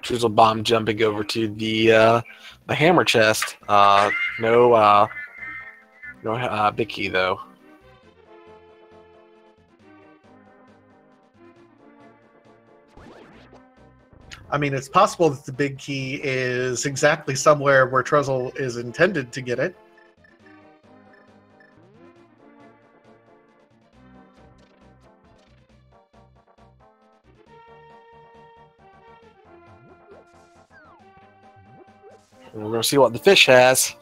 Truzzl bomb jumping over to the hammer chest. No big key though. I mean, it's possible that the big key is exactly somewhere where Truzzl is intended to get it. We're going to see what the fish has.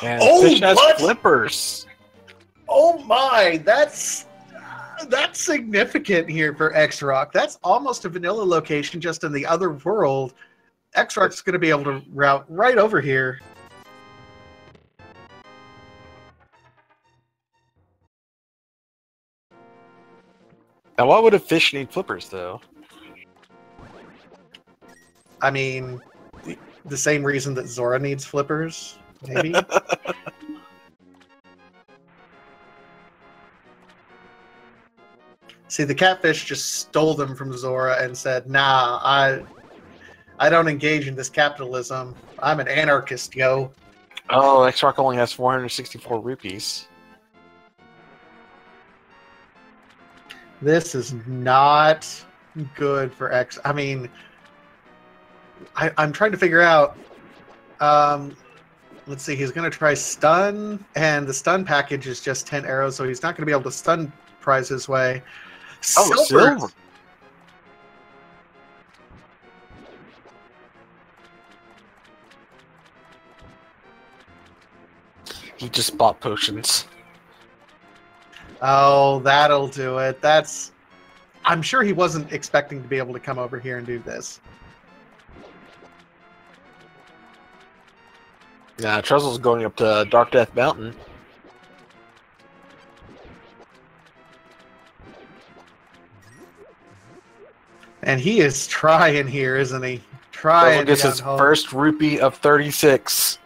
And fish has flippers. Oh my, that's significant here for X-Rok. That's almost a vanilla location just in the other world. X-Rok's going to be able to route right over here. Now, why would a fish need flippers, though? I mean, the same reason that Zora needs flippers, maybe? See, the catfish just stole them from Zora and said, nah, I don't engage in this capitalism. I'm an anarchist, yo. Oh, X-Rok only has 464 rupees. This is not good for X. I mean, I'm trying to figure out. Let's see. He's going to try stun, and the stun package is just 10 arrows, so he's not going to be able to stun prize his way. Oh, silver. He just bought potions. Oh, that'll do it. I'm sure he wasn't expecting to be able to come over here and do this. Yeah, Truzzl's going up to Dark Death Mountain. And he is trying here, isn't he? Trying. Truzzl gets his first rupee of 36.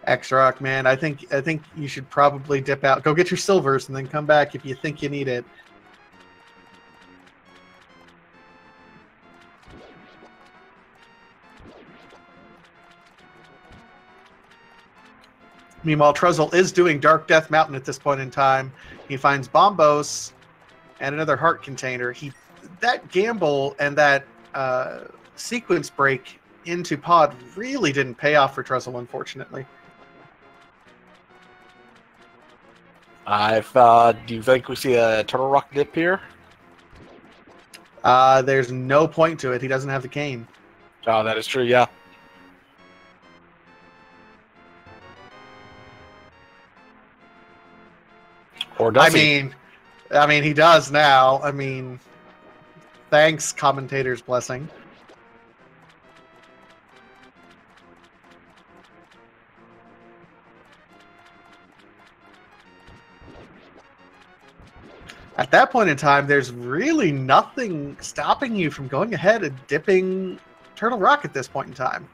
X-Rok, man, I think you should probably dip out. Go get your silvers and then come back if you think you need it. Meanwhile, Truzzl is doing Dark Death Mountain at this point in time. He finds Bombos and another heart container. That gamble and that sequence break into pod really didn't pay off for Truzzl, unfortunately. Do you think we see a Turtle Rock dip here? There's no point to it. He doesn't have the cane. Oh, that is true, yeah. Or does he? I mean, he does now. I mean, thanks, commentator's blessing. At that point in time, there's really nothing stopping you from going ahead and dipping Turtle Rock at this point in time.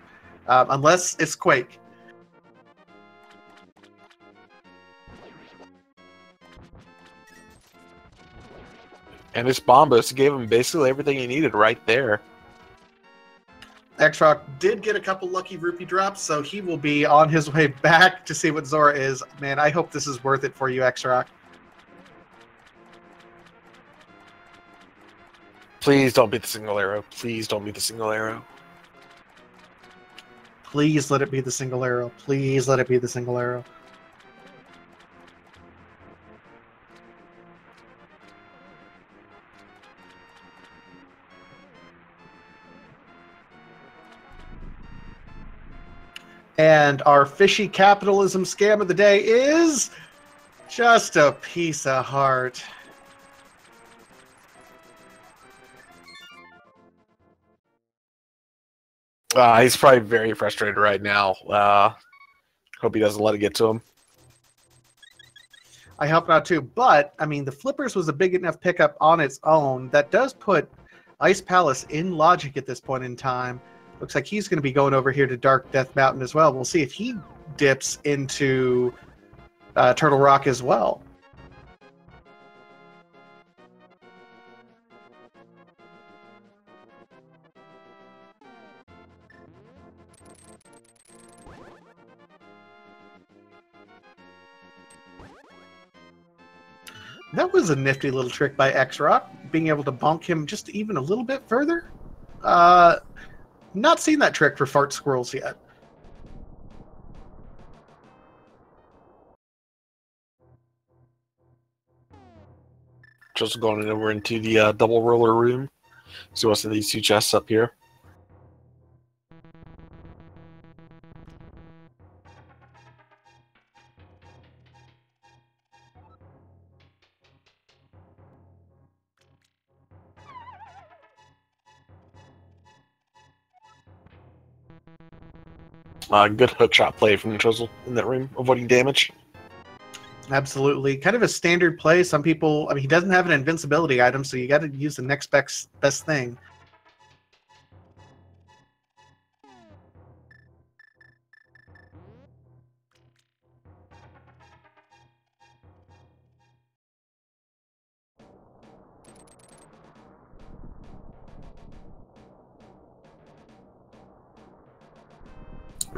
Unless it's Quake. And this Bombos gave him basically everything he needed right there. X-Rok did get a couple lucky rupee drops, so he will be on his way back to see what Zora is. Man, I hope this is worth it for you, X-Rok. Please don't be the single arrow. Please don't be the single arrow. Please let it be the single arrow. Please let it be the single arrow. And our fishy capitalism scam of the day is just a piece of heart. He's probably very frustrated right now. Hope he doesn't let it get to him. I hope not too, but I mean, the flippers was a big enough pickup on its own that does put Ice Palace in logic at this point in time. Looks like he's going to be going over here to Dark Death Mountain as well. We'll see if he dips into Turtle Rock as well. That was a nifty little trick by X-Rok, being able to bonk him just even a little bit further. Not seen that trick for fart squirrels yet. Just going over into the double roller room. See what's in these two chests up here. Good hookshot play from Truzzl in that room, avoiding damage. Absolutely. Kind of a standard play. Some people, I mean, he doesn't have an invincibility item, so you got to use the next best thing.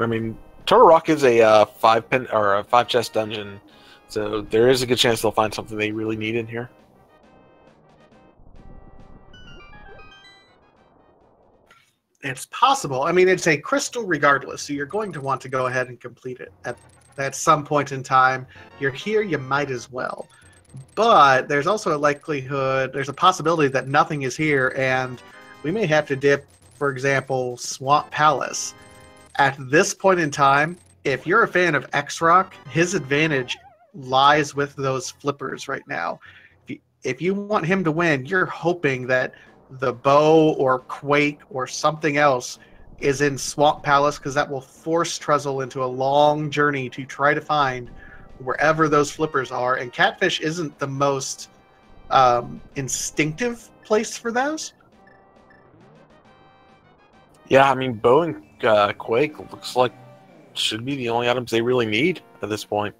I mean, Turtle Rock is a 5 chest dungeon, so there is a good chance they'll find something they really need in here. It's possible. I mean, it's a crystal regardless, so you're going to want to go ahead and complete it at some point in time. You're here, you might as well. But there's also a likelihood, there's a possibility that nothing is here, and we may have to dip, for example, Swamp Palace. At this point in time, if you're a fan of X-Rok, his advantage lies with those flippers right now. If you want him to win, you're hoping that the bow or Quake or something else is in Swamp Palace, because that will force Truzzl into a long journey to try to find wherever those flippers are. And Catfish isn't the most instinctive place for those. Yeah, I mean, bow and Quake looks like should be the only items they really need at this point.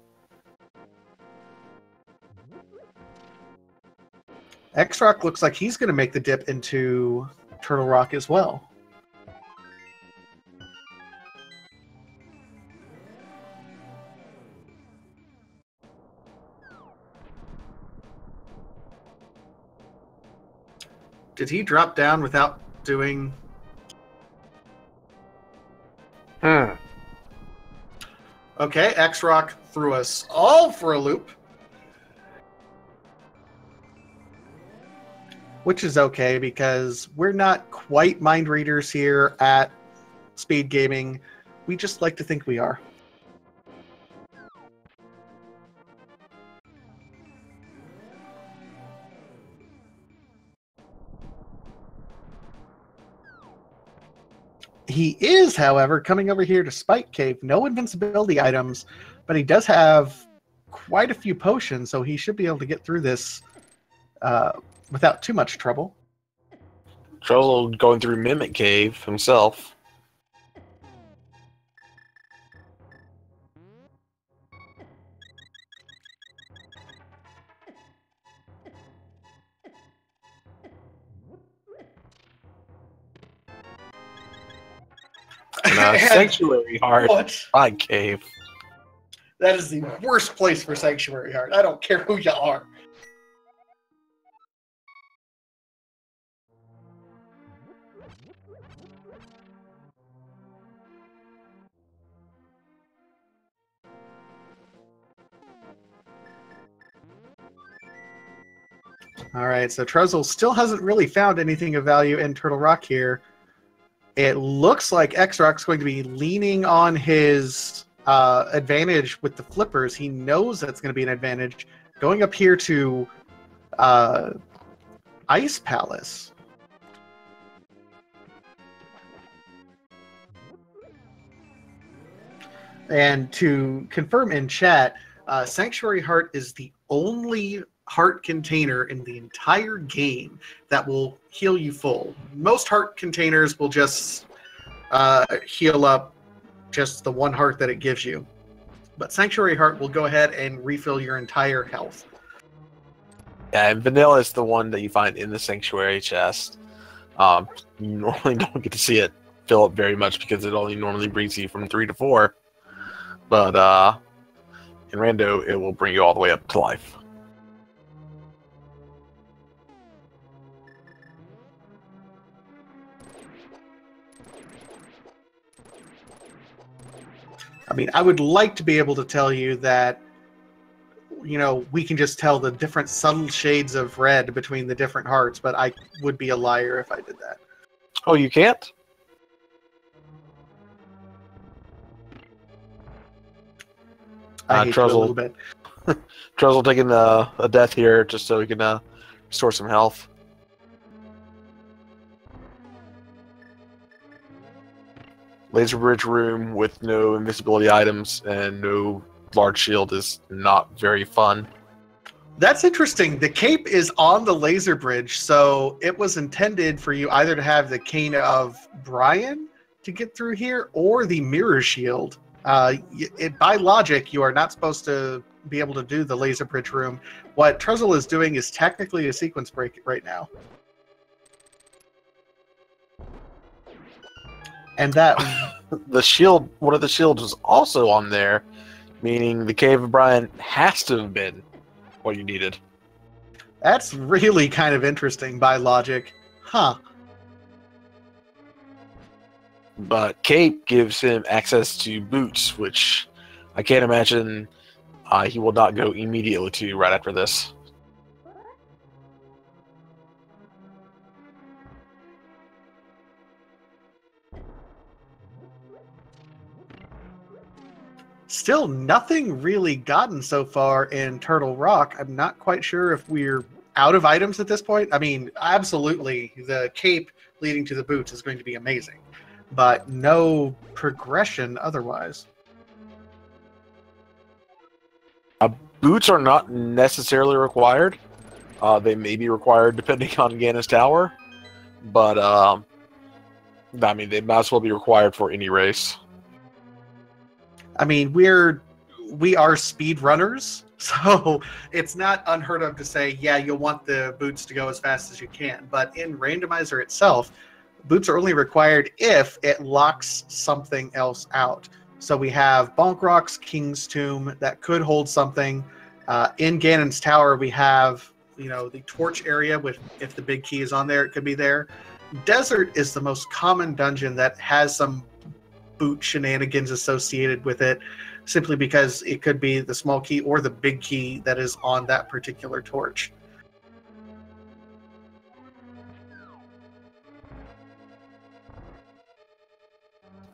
X-Rok looks like he's going to make the dip into Turtle Rock as well. Did he drop down without doing... Okay, X-Rok threw us all for a loop. Which is okay, because we're not quite mind readers here at Speed Gaming. We just like to think we are. He is, however, coming over here to Spike Cave. No invincibility items, but he does have quite a few potions, so he should be able to get through this without too much trouble. Truzzl going through Mimic Cave himself. Sanctuary Heart. Spike Cave. That is the worst place for Sanctuary Heart. I don't care who you are. All right, so Truzzl still hasn't really found anything of value in Turtle Rock here. It looks like X-Rok's going to be leaning on his advantage with the flippers. He knows that's going to be an advantage. Going up here to Ice Palace. And to confirm in chat, Sanctuary Heart is the only heart container in the entire game that will heal you full. Most heart containers will just heal up just the one heart that it gives you. But Sanctuary Heart will go ahead and refill your entire health. Yeah, and Vanilla is the one that you find in the Sanctuary chest. You normally don't get to see it fill up very much because it only normally brings you from 3 to 4. But in Rando, it will bring you all the way up to life. I mean, I would like to be able to tell you that, you know, we can just tell the different subtle shades of red between the different hearts, but I would be a liar if I did that. Oh, you can't? I hate you a little bit. Truzzl taking a death here just so he can restore some health. Laser bridge room with no invisibility items and no large shield is not very fun. That's interesting. The cape is on the laser bridge, so it was intended for you either to have the cane of Brian to get through here or the mirror shield. By logic, you are not supposed to be able to do the laser bridge room. What Truzzl is doing is technically a sequence break right now. And that the shield, one of the shields was also on there, meaning the Cave of Brian has to have been what you needed. That's really kind of interesting by logic. Huh. But Cape gives him access to boots, which I can't imagine he will not go immediately to right after this. Still nothing really gotten so far in Turtle Rock. I'm not quite sure if we're out of items at this point. I mean, absolutely, the cape leading to the boots is going to be amazing, but no progression otherwise. Boots are not necessarily required. They may be required depending on Ganon's Tower, but I mean, they might as well be required for any race. I mean, we are speed runners, so it's not unheard of to say, yeah, you'll want the boots to go as fast as you can. But in Randomizer itself, boots are only required if it locks something else out. So we have Bonk Rock's King's Tomb that could hold something. In Ganon's Tower, we have, you know, the torch area with, if the big key is on there, it could be there. Desert is the most common dungeon that has some boot shenanigans associated with it, simply because it could be the small key or the big key that is on that particular torch.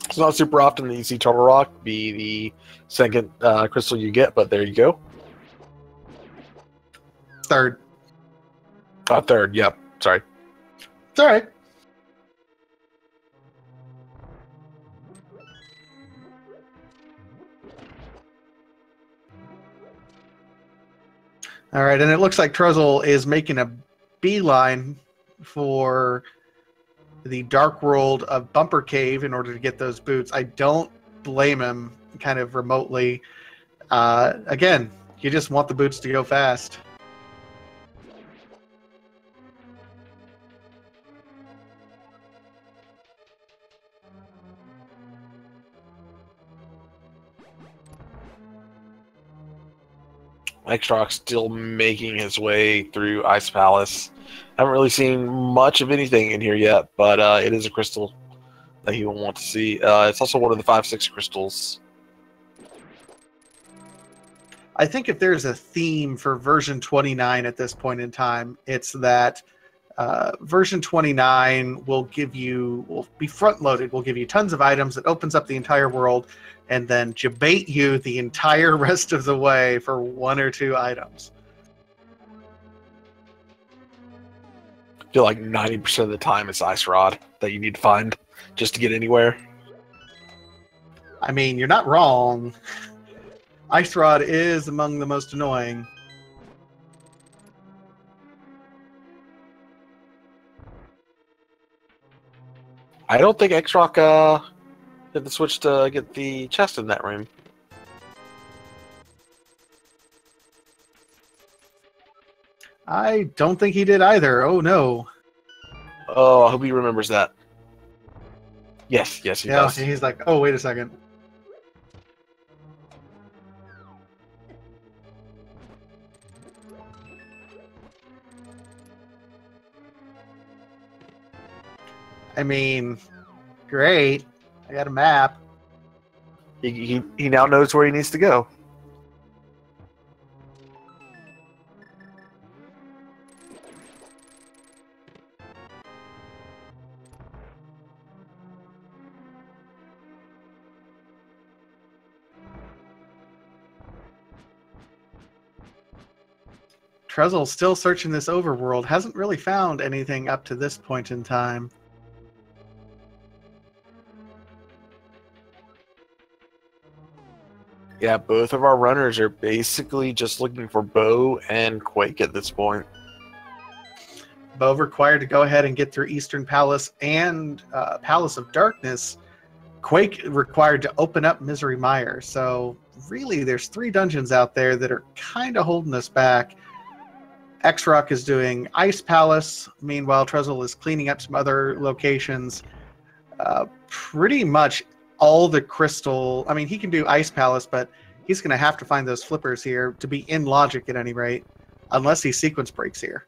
It's not super often that you see Turtle Rock be the second crystal you get, but there you go. Third. Third, yep. Sorry. It's all right. All right, and it looks like Truzzl is making a beeline for the Dark World of Bumper Cave in order to get those boots. I don't blame him, kind of remotely. Again, you just want the boots to go fast. X-Rok still making his way through Ice Palace. Haven't really seen much of anything in here yet, but it is a crystal that he will want to see. It's also one of the 5-6 crystals. I think if there's a theme for version 29 at this point in time, it's that version 29 will be front-loaded. Will give you tons of items. It opens up the entire world, and then debate you the entire rest of the way for 1 or 2 items. I feel like 90% of the time it's Ice Rod that you need to find just to get anywhere. I mean, you're not wrong. Ice Rod is among the most annoying. I don't think X-Rok hit the switch to get the chest in that room. I don't think he did either. Oh, no. Oh, I hope he remembers that. Yes, he does. He's like, oh, wait a second. I mean, great. I got a map. He now knows where he needs to go. Truzzl's still searching this overworld. Hasn't really found anything up to this point in time. Yeah, both of our runners are basically just looking for Bo and Quake at this point. Bo required to go ahead and get through Eastern Palace and Palace of Darkness. Quake required to open up Misery Mire. So really, there's 3 dungeons out there that are kind of holding us back. X-Rok is doing Ice Palace. Meanwhile, Truzzl is cleaning up some other locations. Pretty much all the crystal... I mean, he can do Ice Palace, but he's going to have to find those flippers here to be in logic at any rate, unless he sequence breaks here.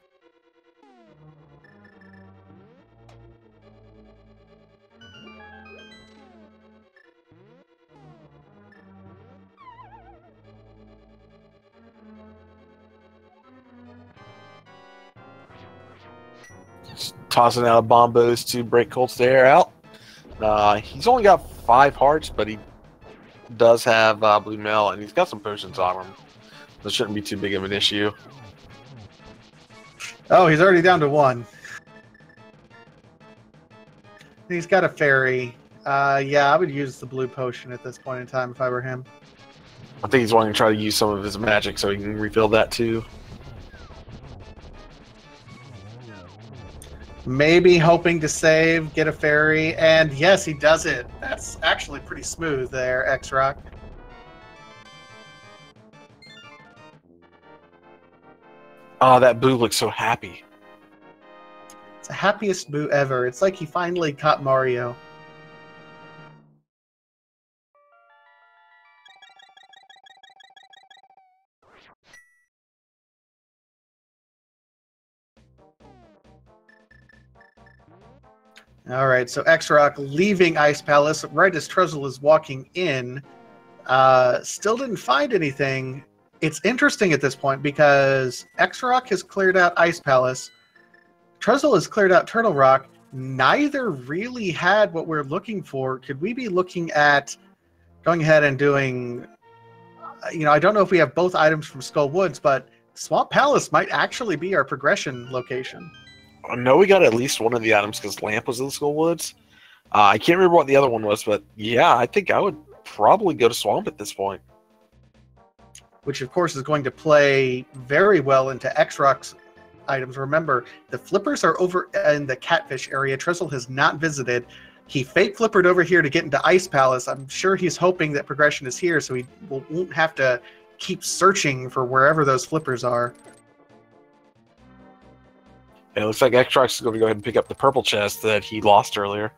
Tossing out bombos to break Colt's air out. He's only got 5 hearts, but he does have blue mail, and he's got some potions on him. That shouldn't be too big of an issue. Oh, he's already down to 1. He's got a fairy. Yeah, I would use the blue potion at this point in time if I were him. I think he's wanting to try to use some of his magic so he can refill that too. Maybe hoping to save, get a fairy, and yes, he does it. That's actually pretty smooth there, X-Rok. Oh, that boo looks so happy. It's the happiest boo ever. It's like he finally caught Mario. All right, so X-Rok leaving Ice Palace right as Truzzl is walking in. Still didn't find anything. It's interesting at this point because X-Rok has cleared out Ice Palace. Truzzl has cleared out Turtle Rock. Neither really had what we're looking for. Could we be looking at going ahead and doing... I don't know if we have both items from Skull Woods, but Swamp Palace might actually be our progression location. I know we got at least one of the items because Lamp was in the Skull Woods. I can't remember what the other one was, but yeah, I think I would probably go to Swamp at this point. Which, of course, is going to play very well into X-Rok's items. Remember, the flippers are over in the Catfish area. Truzzl has not visited. He fake flippered over here to get into Ice Palace. I'm sure he's hoping that progression is here, so he won't have to keep searching for wherever those flippers are. It looks like X-Rok's is going to go ahead and pick up the purple chest that he lost earlier.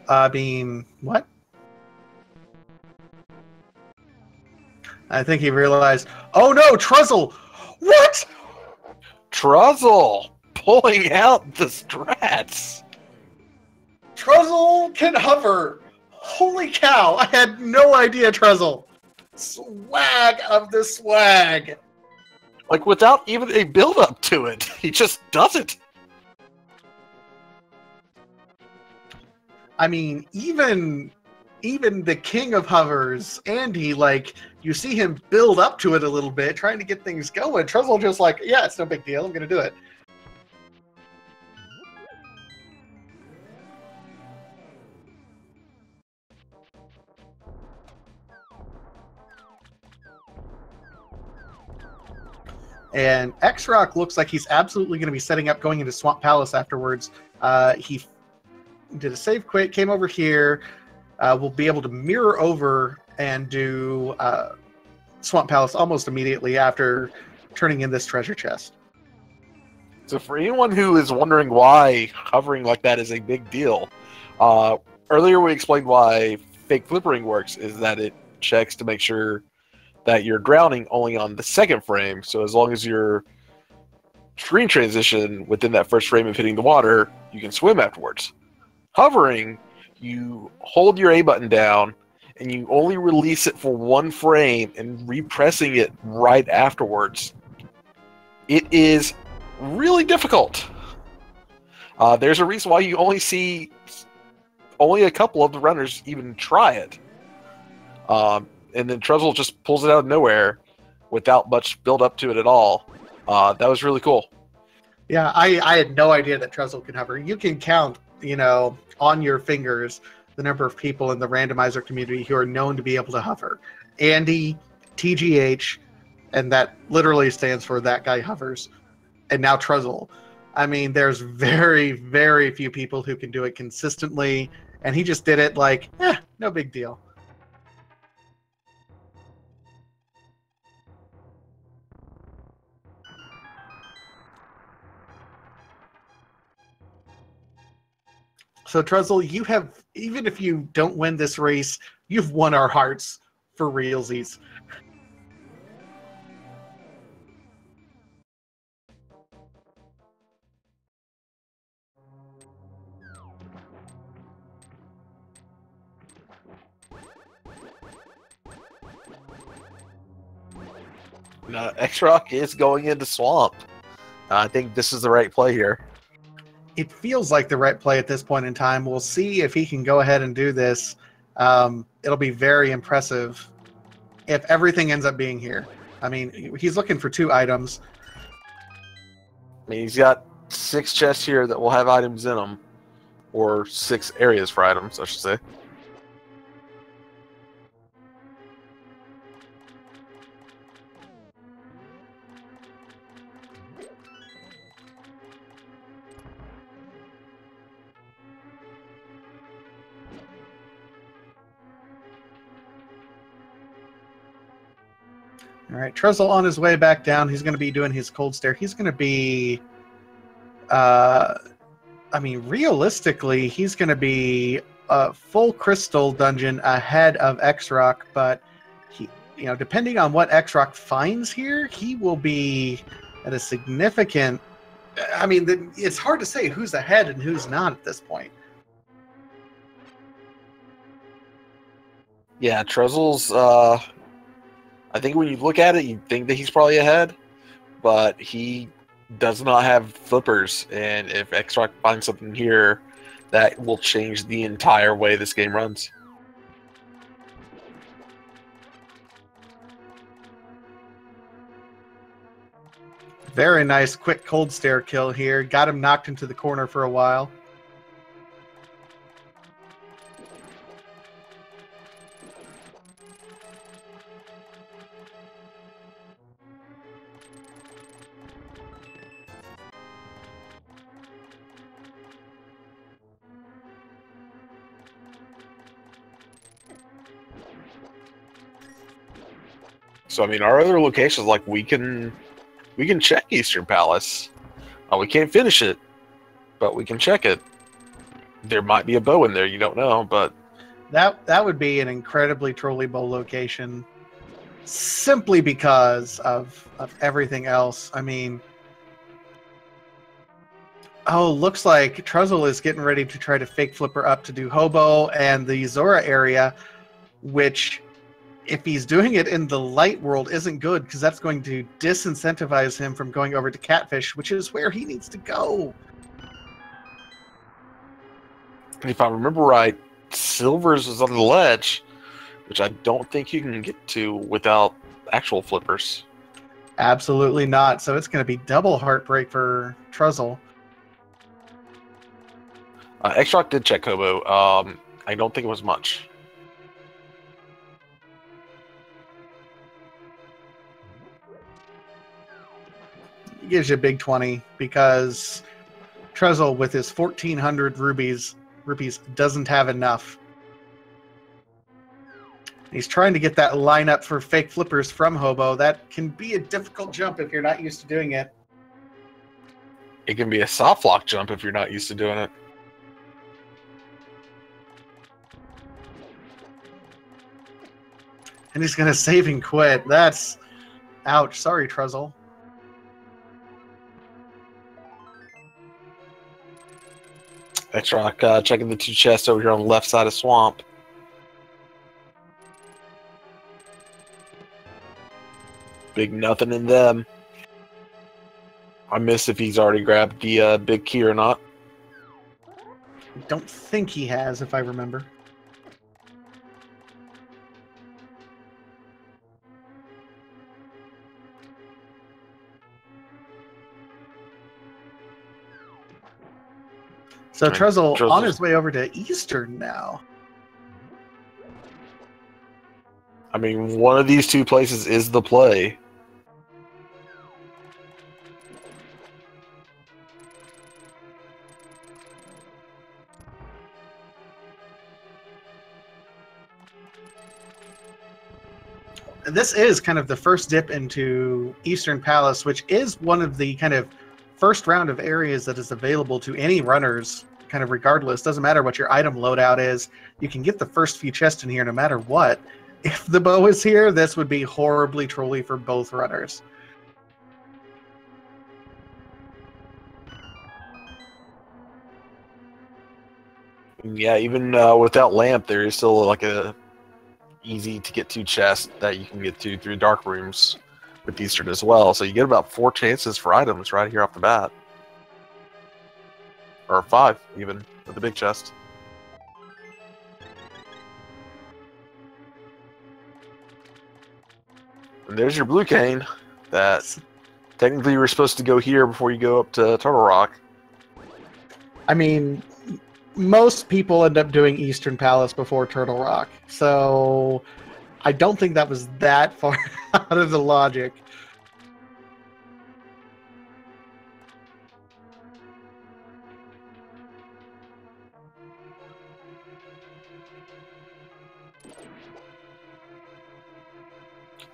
I mean, what? I think he realized, oh no, Truzzl! What? Truzzl! pulling out the strats. Truzzl can hover. Holy cow! I had no idea, Truzzl. Swag of the swag. Like, without even a build-up to it. He just does it. I mean, even the king of hovers, Andy, like, you see him build up to it a little bit, trying to get things going. Truzzl just like, yeah, it's no big deal. I'm going to do it. And X-Rok looks like he's absolutely going to be setting up going into Swamp Palace afterwards. He did a save quit, came over here. We'll be able to mirror over and do Swamp Palace almost immediately after turning in this treasure chest. So for anyone who is wondering why hovering like that is a big deal, earlier we explained why fake flippering works is that it checks to make sure that you're drowning only on the second frame. So as long as your screen transition within that first frame of hitting the water, you can swim afterwards. Hovering, you hold your A button down and you only release it for one frame and repressing it right afterwards. It is really difficult. There's a reason why you only see a couple of the runners even try it. And then Truzzl just pulls it out of nowhere without much build up to it at all. That was really cool. Yeah, I had no idea that Truzzl can hover. You can count, on your fingers the number of people in the randomizer community who are known to be able to hover. Andy, TGH, and that literally stands for that guy hovers. And now Truzzl. I mean, there's very, very few people who can do it consistently, and he just did it like, no big deal. So, Truzzl, you have, even if you don't win this race, you've won our hearts for realsies. X-Rok is going into Swamp. I think this is the right play here. It feels like the right play at this point in time. We'll see if he can go ahead and do this. It'll be very impressive if everything ends up being here. I mean, he's looking for 2 items. I mean, he's got 6 chests here that will have items in them. Or 6 areas for items, I should say. All right, Truzzl on his way back down. He's going to be doing his cold stare. He's going to be, I mean, realistically, he's going to be a full crystal dungeon ahead of X-Rok, but he, depending on what X-Rok finds here, he will be at a significant. I mean, it's hard to say who's ahead and who's not at this point. Yeah, Truzzl's. I think when you look at it, you think that he's probably ahead, but he does not have flippers, and if X-Rok finds something here, that will change the entire way this game runs. Very nice, quick cold stare kill here. Got him knocked into the corner for a while. So I mean, our other locations, like we can check Eastern Palace. We can't finish it, but we can check it. There might be a bow in there, you don't know, but that would be an incredibly trolley bowl location, simply because of everything else. I mean, Oh, looks like Truzzl is getting ready to try to fake flipper up to do Hobo and the Zora area, which, if he's doing it in the light world, isn't good because that's going to disincentivize him from going over to Catfish, which is where he needs to go. If I remember right, Silver's is on the ledge, which I don't think you can get to without actual flippers. Absolutely not. So it's going to be double heartbreak for Truzzl. X-Rok did check Hobo. I don't think it was much. He gives you a big 20 because Truzzl, with his 1,400 rupees, doesn't have enough. He's trying to get that lineup for fake flippers from Hobo. That can be a difficult jump if you're not used to doing it. It can be a soft lock jump if you're not used to doing it. And he's going to save and quit. That's... Ouch. Sorry, Truzzl. X-Rok checking the two chests over here on the left side of Swamp. Big nothing in them. I miss if he's already grabbed the big key or not. I don't think he has, if I remember. So Truzzl on his way over to Eastern now. I mean, one of these two places is the play. This is kind of the first dip into Eastern Palace, which is one of the kind of first round of areas that is available to any runners, kind of regardless. Doesn't matter what your item loadout is. You can get the first few chests in here no matter what. If the bow is here, this would be horribly trolly for both runners. Yeah, even without lamp, there is still like a easy to get to chest that you can get to through dark rooms with Eastern as well. So you get about 4 chances for items right here off the bat. Or 5, even, with the big chest. And there's your blue cane. That technically you were supposed to go here before you go up to Turtle Rock. I mean, most people end up doing Eastern Palace before Turtle Rock. So I don't think that was that far out of the logic.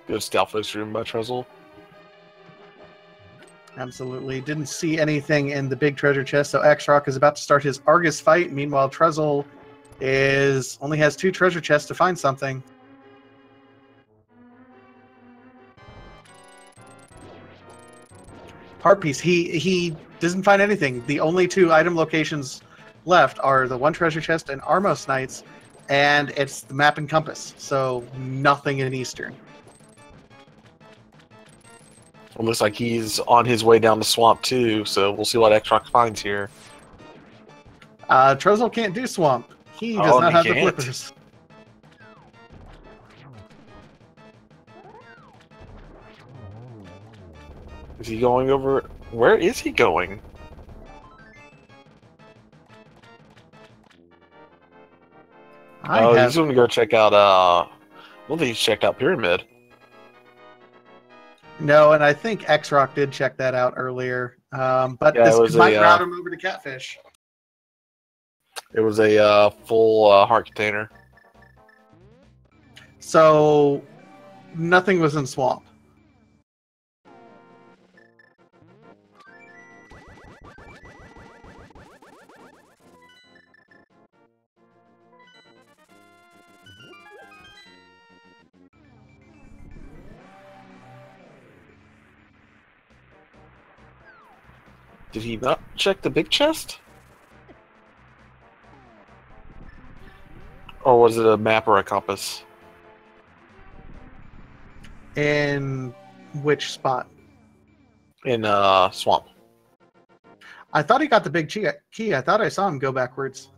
Good stealth room by Truzzl. Absolutely. Didn't see anything in the big treasure chest, so X-Rok is about to start his Argus fight. Meanwhile, Truzzl only has 2 treasure chests to find something. Heart piece. He doesn't find anything. The only 2 item locations left are the 1 treasure chest and Armos Knights, and it's the map and compass. So nothing in Eastern. It looks like he's on his way down the swamp too, so we'll see what X-Rok finds here. Truzzl can't do swamp. He does not have the flippers. Is he going over? Where is he going? He's going to go check out, I don't think he's checked out Pyramid. No, and I think X-Rok did check that out earlier. But yeah, this might route him over to Catfish. It was a full heart container. So nothing was in swamp. Did he not check the big chest? Or was it a map or a compass? In which spot? In swamp. I thought he got the big key. I thought I saw him go backwards.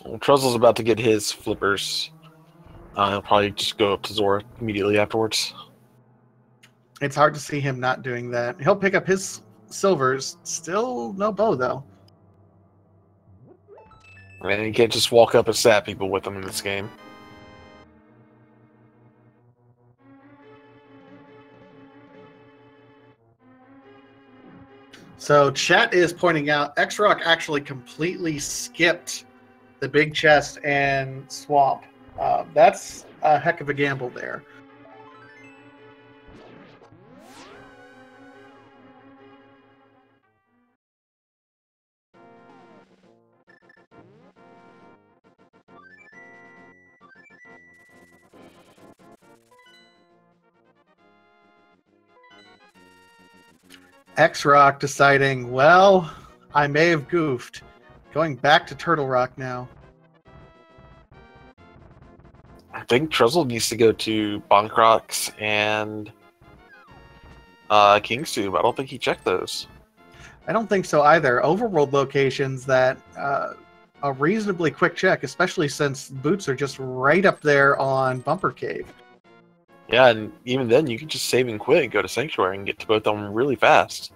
Well, Truzzle's about to get his flippers. He'll probably just go up to Zora immediately afterwards. It's hard to see him not doing that. He'll pick up his silvers. Still no bow, though. And you can't just walk up and stab people with them in this game. So chat is pointing out X-Rok actually completely skipped the big chest and swamp. That's a heck of a gamble there. X-Rok deciding, well, I may have goofed. Going back to Turtle Rock now. I think Truzzle needs to go to Bonkrox and King's Tube. I don't think he checked those. I don't think so either. Overworld locations that a reasonably quick check, especially since boots are just right up there on Bumper Cave. Yeah, and even then, you can just save and quit and go to Sanctuary and get to both of them really fast.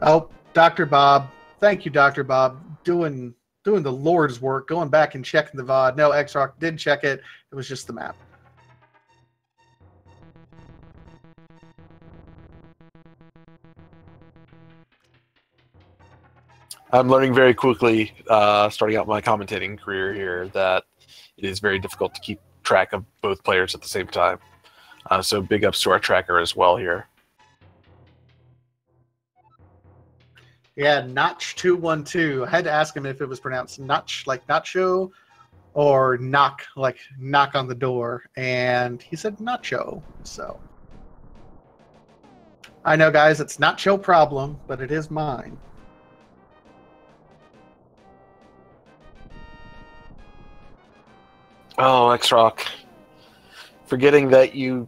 Oh, Dr. Bob. Thank you, Dr. Bob. Doing the Lord's work, going back and checking the VOD. No, X-Rok did check it. It was just the map. I'm learning very quickly, starting out my commentating career here, that it is very difficult to keep track of both players at the same time. So big ups to our tracker as well here. Yeah, Notch212. I had to ask him if it was pronounced Notch like Nacho or knock like knock on the door. And he said Nacho. So I know, guys, it's not your problem, but it is mine. Oh, X-Rok. Forgetting that you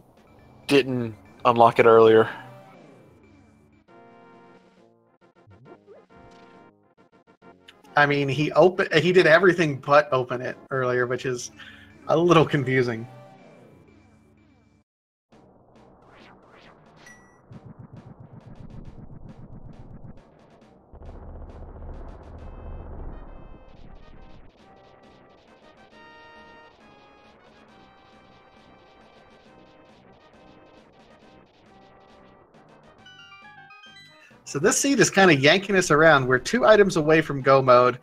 didn't unlock it earlier. I mean, he did everything but open it earlier, which is a little confusing. So this seed is kind of yanking us around. We're 2 items away from go mode.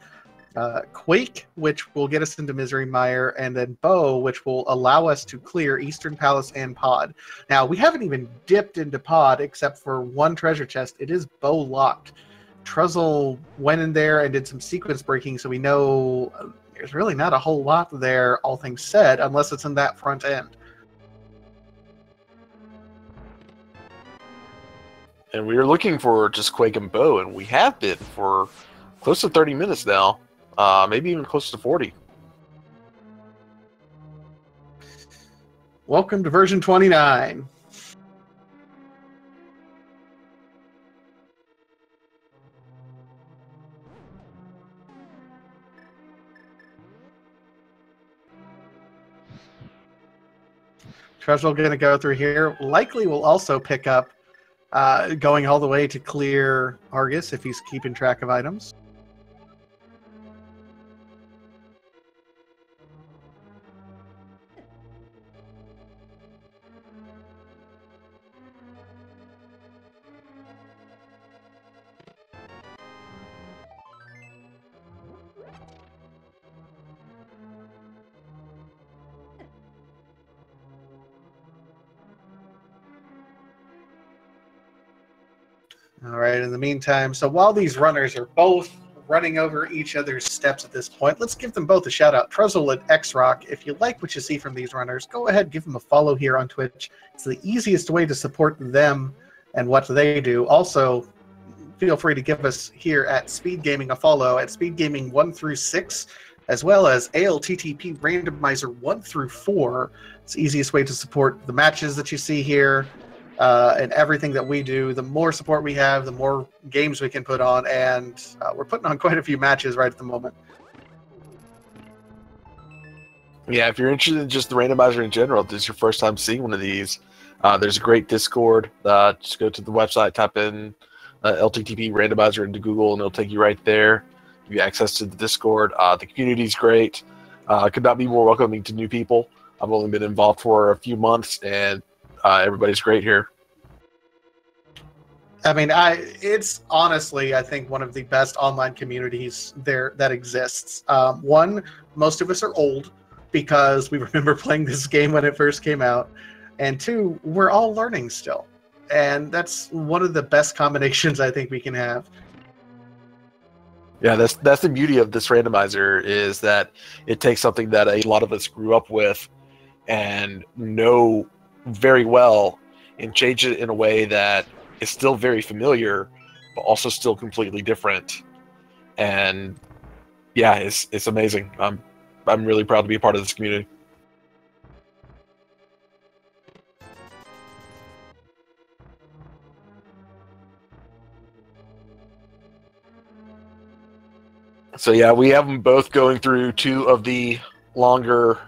Quake, which will get us into Misery Mire, and then Bow, which will allow us to clear Eastern Palace and Pod. Now, we haven't even dipped into Pod except for 1 treasure chest. It is Bow locked. Truzzl went in there and did some sequence breaking, so we know there's really not a whole lot there, all things said, unless it's in that front end. And we were looking for just Quake and Bow, and we have been for close to 30 minutes now. Maybe even close to 40. Welcome to version 29. Truzzl going to go through here. Likely will also pick up going all the way to clear Argus if he's keeping track of items. All right, in the meantime, so while these runners are both running over each other's steps at this point, let's give them both a shout out. Truzzl and X-Rok, if you like what you see from these runners, go ahead, give them a follow here on Twitch. It's the easiest way to support them and what they do. Also, feel free to give us here at Speed Gaming a follow at Speed Gaming 1 through 6, as well as ALTTP Randomizer 1 through 4. It's the easiest way to support the matches that you see here. And everything that we do. The more support we have, the more games we can put on, and we're putting on quite a few matches right at the moment. Yeah, if you're interested in just the randomizer in general, if this is your first time seeing one of these, there's a great Discord. Just go to the website, type in LTTP randomizer into Google, and it'll take you right there. Give you access to the Discord. The community's great. Could not be more welcoming to new people. I've only been involved for a few months, and everybody's great here. I mean, it's honestly, I think, one of the best online communities there that exists. One, most of us are old because we remember playing this game when it first came out. And two, we're all learning still. And that's one of the best combinations I think we can have. Yeah, that's the beauty of this randomizer, is that it takes something that a lot of us grew up with and know very well and change it in a way that is still very familiar, but also still completely different. And yeah, it's amazing. I'm really proud to be a part of this community. So yeah, we have them both going through 2 of the longer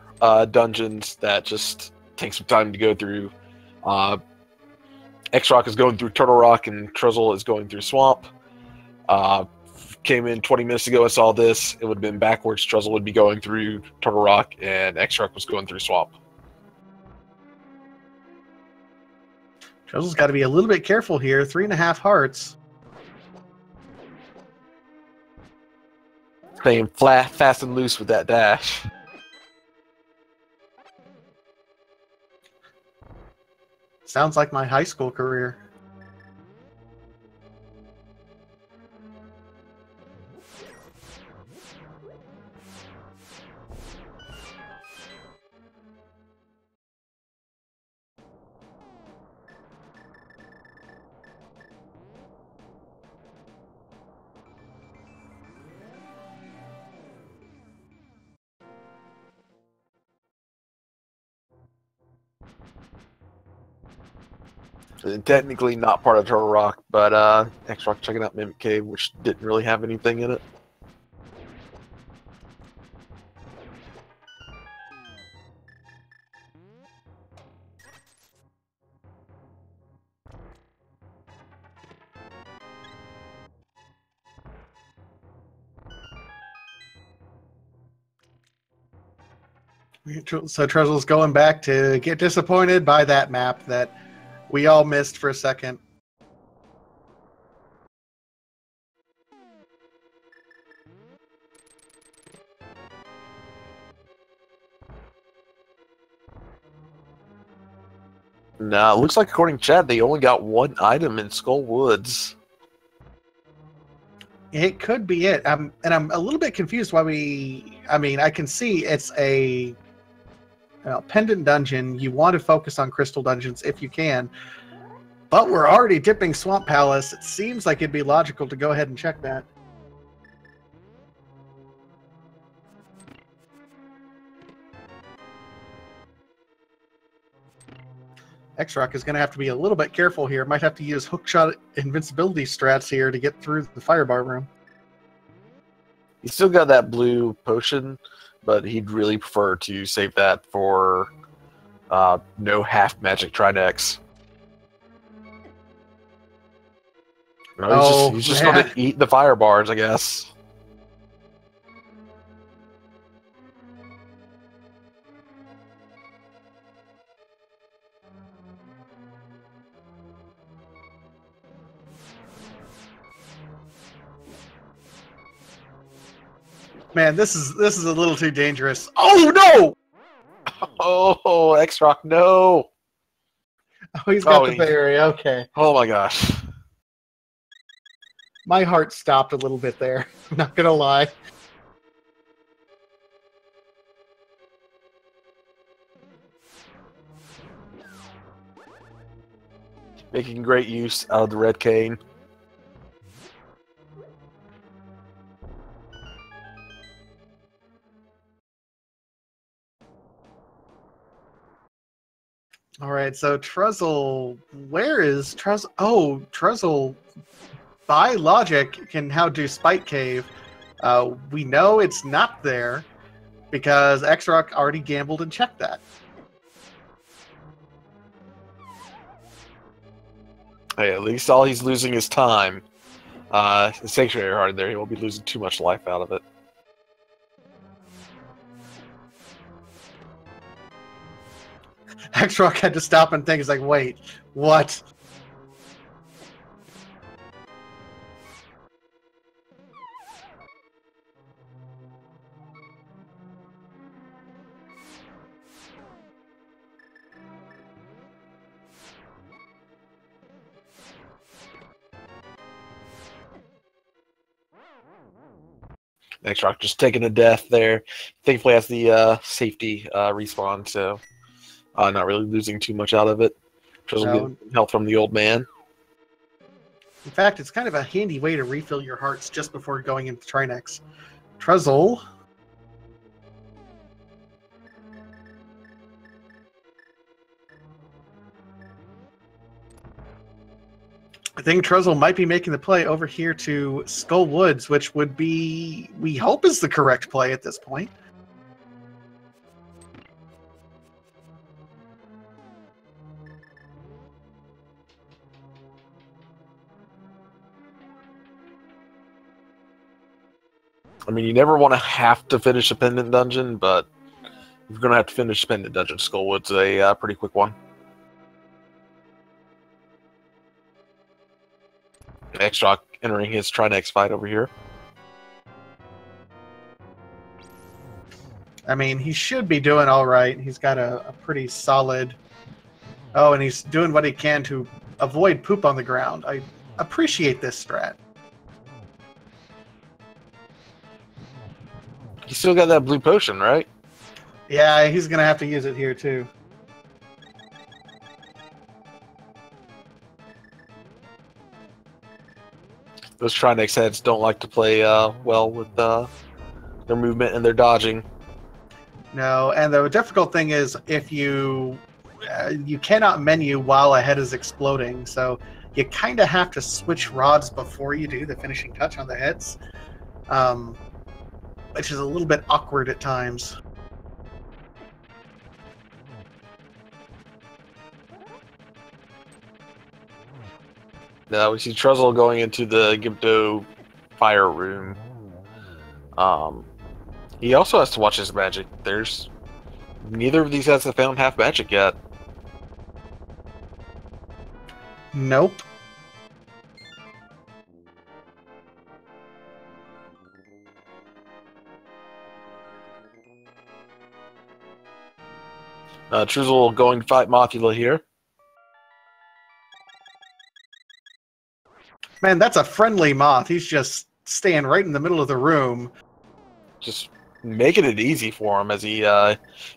dungeons that just take some time to go through. X-Rok is going through Turtle Rock, and Truzzl is going through Swamp. Came in 20 minutes ago and saw this. It would have been backwards. Truzzl would be going through Turtle Rock, and X-Rok was going through Swamp. Truzzl's got to be a little bit careful here. 3.5 hearts. Playing fast and loose with that dash. Sounds like my high school career. Technically not part of Turtle Rock, but X-Rok checking out Mimic Cave, which didn't really have anything in it. So Truzzle's going back to get disappointed by that map that we all missed for a second. Nah, it looks like according to Chad, they only got 1 item in Skull Woods. It could be it. And I'm a little bit confused why we... I mean, I can see it's a pendant dungeon. You want to focus on crystal dungeons if you can. But we're already dipping Swamp Palace. It seems like it'd be logical to go ahead and check that. X-Rok is going to have to be a little bit careful here. Might have to use hookshot invincibility strats here to get through the firebar room. He's still got that blue potion, but he'd really prefer to save that for no half magic Trinex. No, he's just going to eat the fire bars, I guess. Man, this is a little too dangerous. Oh no! Oh, X-Rok, no! Oh, he's got the berry. Okay. Oh my gosh. My heart stopped a little bit there. I'm not gonna lie. Making great use out of the red cane. All right, so Truzzl, where is Truzzl? Oh, Truzzl, by logic, can now do Spike Cave. We know it's not there because X-Rok already gambled and checked that. Hey, at least all he's losing is time. The Sanctuary Heart there, he won't be losing too much life out of it. X-Rok had to stop and think. He's like, wait, what? X-Rok just taking a death there. Thankfully has the safety respawn, so not really losing too much out of it. Truzzle getting health from the old man. In fact, it's kind of a handy way to refill your hearts just before going into Trinex. Truzzle. I think Truzzle might be making the play over here to Skull Woods, which would be, we hope, is the correct play at this point. I mean, you never want to have to finish a pendant dungeon, but if you're going to have to finish a pendant dungeon, Skullwood's a pretty quick one. X-Rok entering his Trinex fight over here. I mean, he should be doing all right. He's got a pretty solid... Oh, and he's doing what he can to avoid poop on the ground. I appreciate this strat. You still got that blue potion, right? Yeah, he's going to have to use it here, too. Those Trinex heads don't like to play well with their movement and their dodging. No, and the difficult thing is if you cannot menu while a head is exploding, so you kind of have to switch rods before you do the finishing touch on the heads, which is a little bit awkward at times. Now we see Truzzle going into the Gibdo fire room. He also has to watch his magic. There's neither of these guys have found half magic yet. Nope. Truzzle going to fight Mothula here. Man, that's a friendly moth. He's just staying right in the middle of the room. Just making it easy for him as he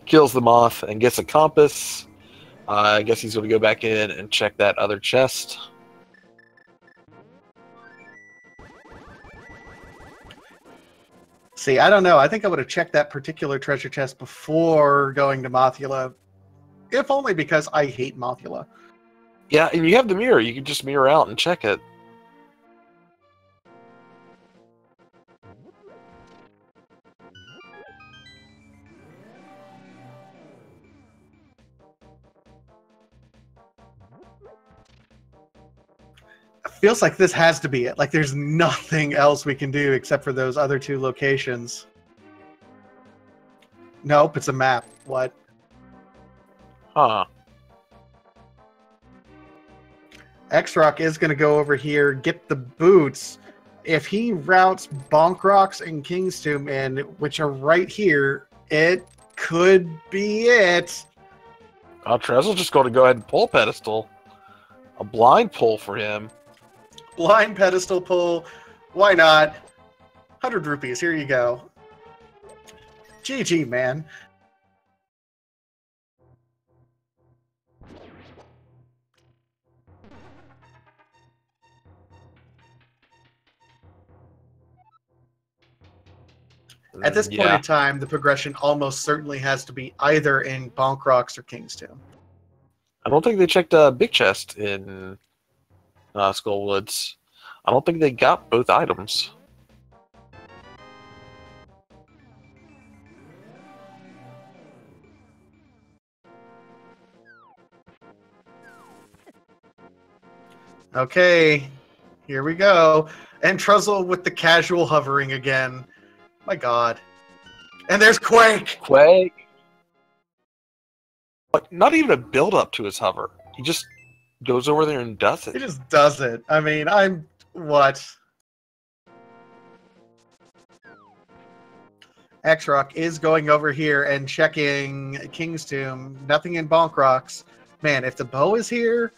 kills the moth and gets a compass. I guess he's going to go back in and check that other chest. See, I don't know. I think I would have checked that particular treasure chest before going to Mothula. If only because I hate Mothula. Yeah, and you have the mirror. You can just mirror out and check it. Feels like this has to be it. Like there's nothing else we can do except for those other two locations. Nope, it's a map. What? Huh. X-Rok is going to go over here, get the boots. If he routes Bonk Rocks and King's Tomb in, which are right here, it could be it. Truzzle's just going to go ahead and pull Pedestal. A blind pull for him. Blind pedestal pull. Why not? 100 rupees. Here you go. GG, man. At this point in time, the progression almost certainly has to be either in Bonk Rocks or King's Tomb. I don't think they checked Big Chest in Skullwoods. I don't think they got both items. Okay, here we go. And Truzzl with the casual hovering again. My god. And there's Quake! Quake! Like, not even a build-up to his hover. He just goes over there and does it. He just does it. I mean, what? X-Rok is going over here and checking King's Tomb. Nothing in Bonk Rocks. Man, if the bow is here...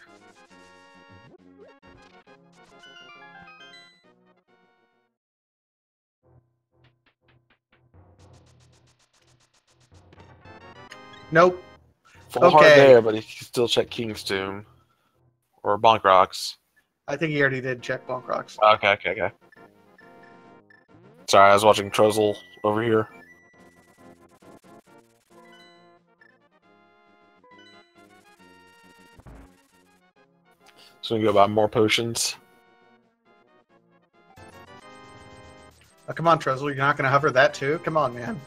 Nope. Full hard there, but he can still check King's Tomb. Or Bonk Rocks. I think he already did check Bonk Rocks. Okay. Sorry, I was watching Truzzl over here. So we go buy more potions. Oh, come on, Truzzl. You're not going to hover that too? Come on, man.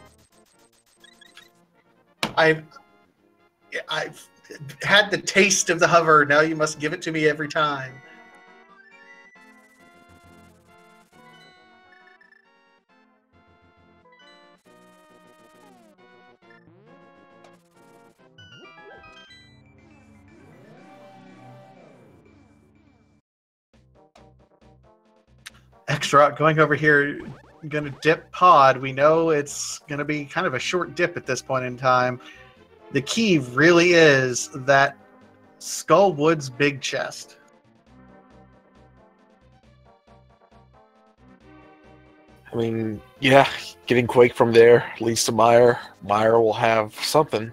I've had the taste of the hover. Now you must give it to me every time. X-Rok going over here, going to dip pod. We know it's going to be kind of a short dip at this point in time. The key really is that Skullwood's big chest. I mean, yeah, getting Quake from there leads to Meyer. Meyer will have something.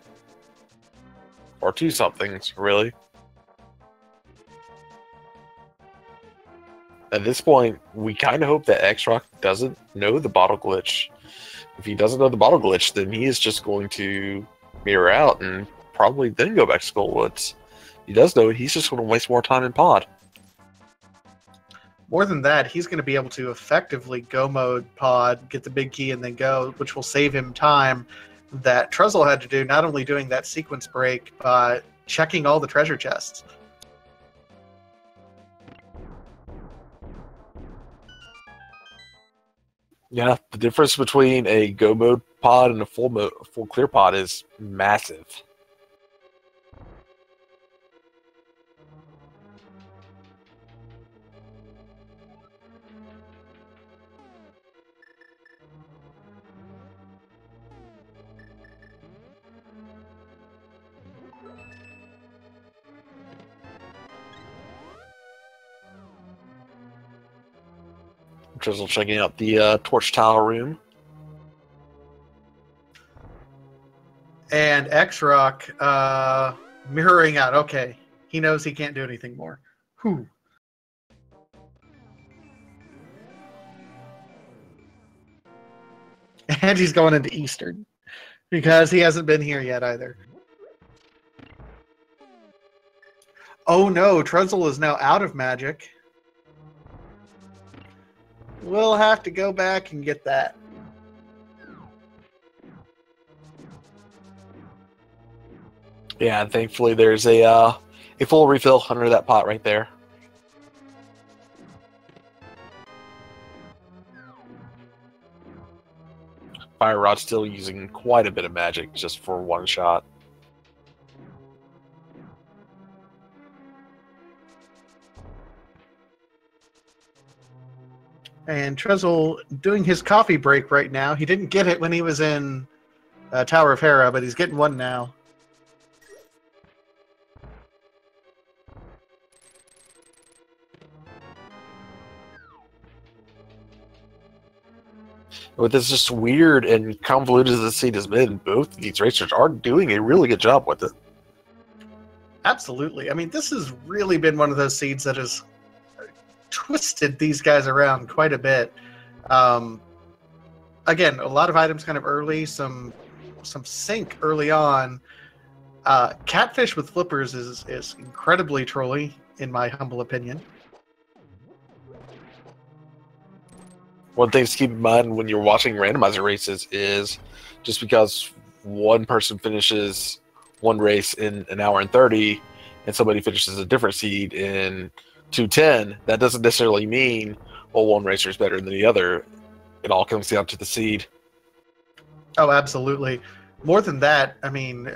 Or two somethings, really. At this point, we kind of hope that X-Rok doesn't know the bottle glitch. If he doesn't know the bottle glitch, then he is just going to mirror out and probably then go back to Skullwoods. If he does know it, he's just going to waste more time in pod. More than that, he's going to be able to effectively go mode pod, get the big key, and then go, which will save him time that Truzzl had to do, not only doing that sequence break, but checking all the treasure chests. Yeah, the difference between a go mode pod and a full clear pod is massive. Truzzl checking out the torch tile room. And X-Rok mirroring out. Okay, he knows he can't do anything more. Whew. And he's going into Eastern because he hasn't been here yet either. Oh no, Truzzl is now out of magic. We'll have to go back and get that. Yeah, and thankfully there's a full refill under that pot right there. Fire Rod's still using quite a bit of magic just for one shot. And Truzzl doing his coffee break right now. He didn't get it when he was in Tower of Hera, but he's getting one now. With this just weird and convoluted as the seed has been, both of these racers are doing a really good job with it. Absolutely. I mean, this has really been one of those seeds that has twisted these guys around quite a bit. Again, a lot of items kind of early, some sync early on. Catfish with flippers is incredibly trolly, in my humble opinion. One thing to keep in mind when you're watching randomizer races is just because one person finishes one race in an hour and 30 and somebody finishes a different seed in 2:10, that doesn't necessarily mean, well, one racer is better than the other. It all comes down to the seed. Oh, absolutely. More than that, I mean,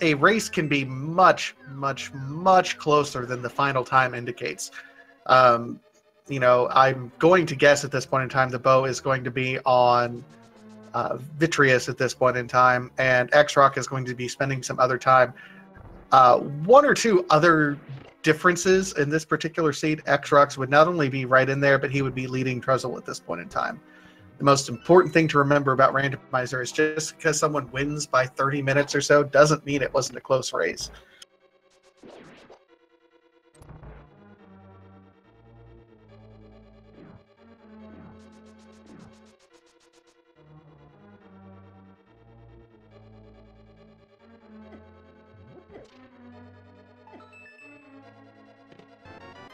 a race can be much, much, much closer than the final time indicates. You know, I'm going to guess at this point in time the bow is going to be on Vitreous at this point in time, and X-Rok is going to be spending some other time. One or two other differences in this particular seed, X-Rok's would not only be right in there, but he would be leading Truzzl at this point in time. The most important thing to remember about Randomizer is just because someone wins by 30 minutes or so doesn't mean it wasn't a close race.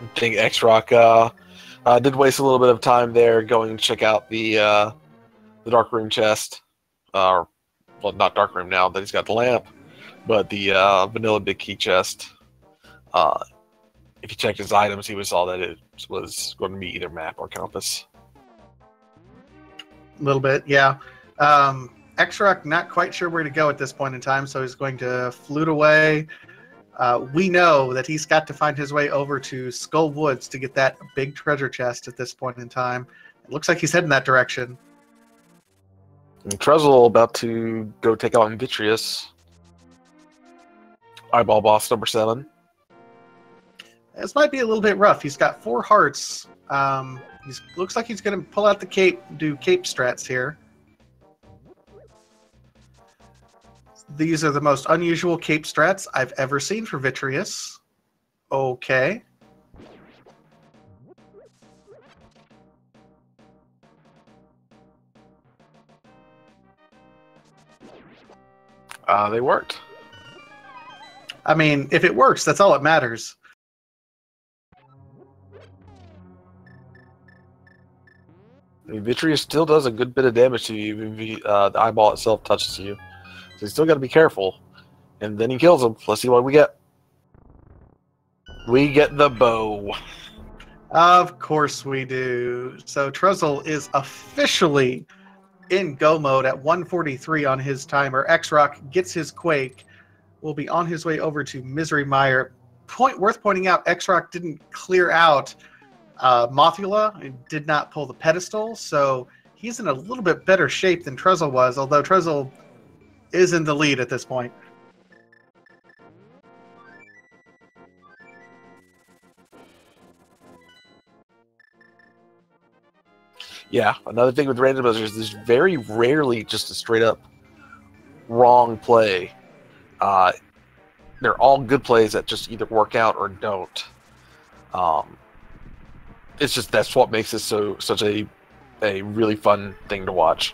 I think X-Rok did waste a little bit of time there going to check out the dark room chest. Well, not dark room now that he's got the lamp, but the vanilla big key chest. If he checked his items, he saw that it was going to be either map or compass. A little bit, yeah. X-Rok not quite sure where to go at this point in time, so he's going to flute away. We know that he's got to find his way over to Skull Woods to get that big treasure chest at this point in time. It looks like he's heading that direction. And Truzzl about to go take out Vitreous. Eyeball boss number 7. This might be a little bit rough. He's got 4 hearts. Looks like he's going to pull out the cape, do cape strats here. These are the most unusual cape strats I've ever seen for Vitreous. Okay. They worked. I mean, if it works, that's all that matters. I mean, Vitreous still does a good bit of damage to you even if the eyeball itself touches you. So you still got to be careful. And then he kills him. Let's see what we get. We get the bow. Of course we do. So Truzzl is officially in go mode at 1:43 on his timer. X-Rok gets his Quake. Will be on his way over to Misery Mire. Worth pointing out, X-Rok didn't clear out Mothula. He did not pull the pedestal, so he's in a little bit better shape than Truzzl was, although Truzzl is in the lead at this point. Yeah, another thing with randomizers is there's very rarely just a straight up wrong play. They're all good plays that just either work out or don't. It's just that's what makes this such a really fun thing to watch.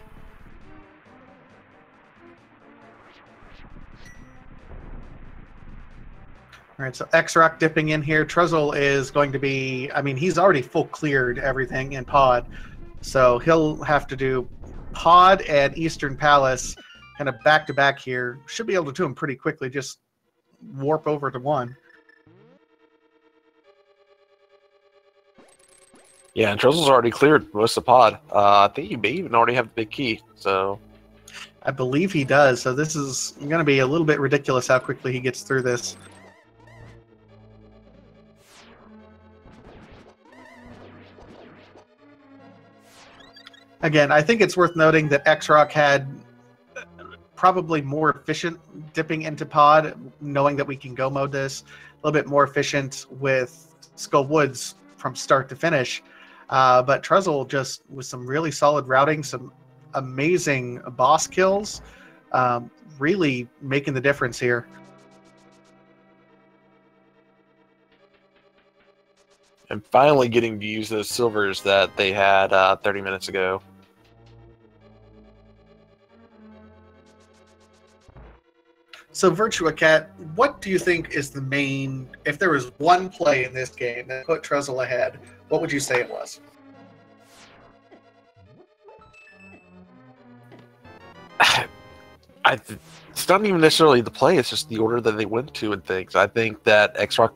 All right, so X-Rok dipping in here. Truzzl is going to be, I mean, he's already full cleared everything in Pod. So he'll have to do Pod and Eastern Palace kind of back-to-back here. Should be able to do them pretty quickly. Just warp over to 1. Yeah, and Truzzle's already cleared most of Pod. I think he may even already have the big key. So I believe he does. So this is going to be a little bit ridiculous how quickly he gets through this. Again, I think it's worth noting that X-Rok had probably more efficient dipping into Pod, knowing that we can go mode this. A little bit more efficient with Skull Woods from start to finish. But Truzzl just with some really solid routing, some amazing boss kills, really making the difference here. And finally getting to use those silvers that they had 30 minutes ago. So, Virtua Cat, what do you think is the main... If there was one play in this game that put Truzzl ahead, what would you say it was? It's not even necessarily the play, it's just the order that they went to and things. I think that X-Rok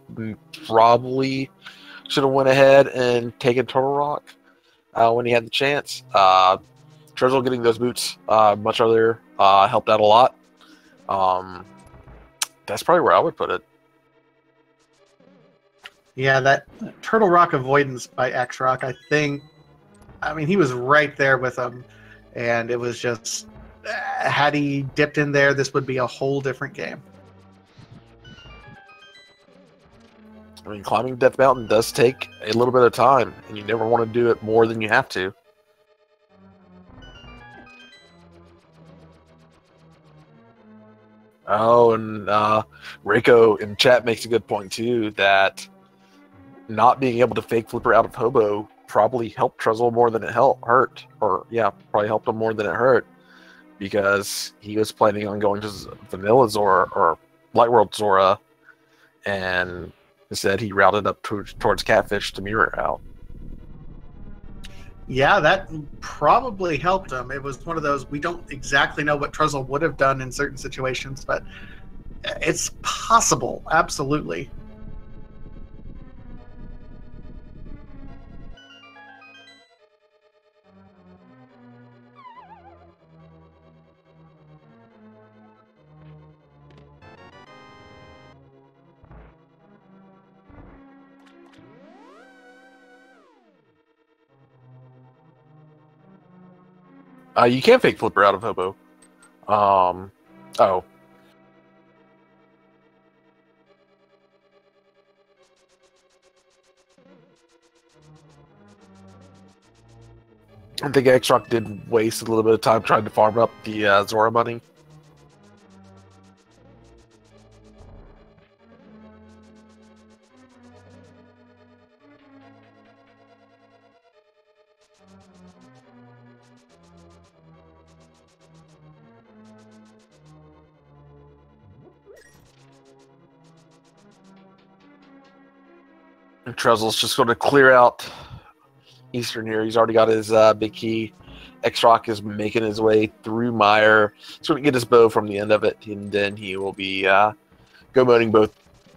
probably should have went ahead and taken Turtle Rock when he had the chance. Truzzl getting those boots much earlier helped out a lot. That's probably where I would put it. Yeah, that Turtle Rock avoidance by X-Rok, I think... I mean, he was right there with him, and it was just... had he dipped in there, this would be a whole different game. I mean, climbing Death Mountain does take a little bit of time, and you never want to do it more than you have to. Oh, and Reiko in chat makes a good point, too, that not being able to fake flipper out of Hobo probably helped Truzzl more than it hurt. Or, yeah, probably helped him more than it hurt. Because he was planning on going to Vanilla Zora, or Light World Zora, and instead he routed up towards Catfish to mirror out. Yeah, that probably helped him. It was one of those, we don't exactly know what Truzzl would have done in certain situations, but it's possible, absolutely. You can fake flipper out of Hobo. Oh. I think X-Rok did waste a little bit of time trying to farm up the Zora money. And Truzzle's just going to clear out Eastern here. He's already got his big key. X-Rok is making his way through Mire. He's going to get his bow from the end of it, and then he will be go-moding both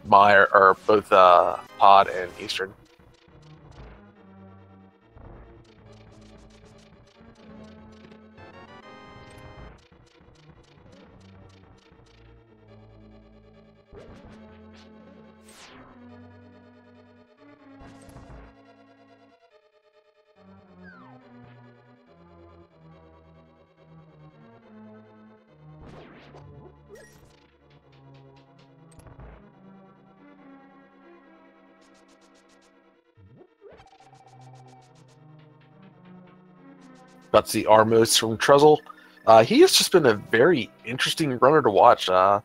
Mire, or both Pod and Eastern. That's the Armos from Truzzl. He has just been a very interesting runner to watch. A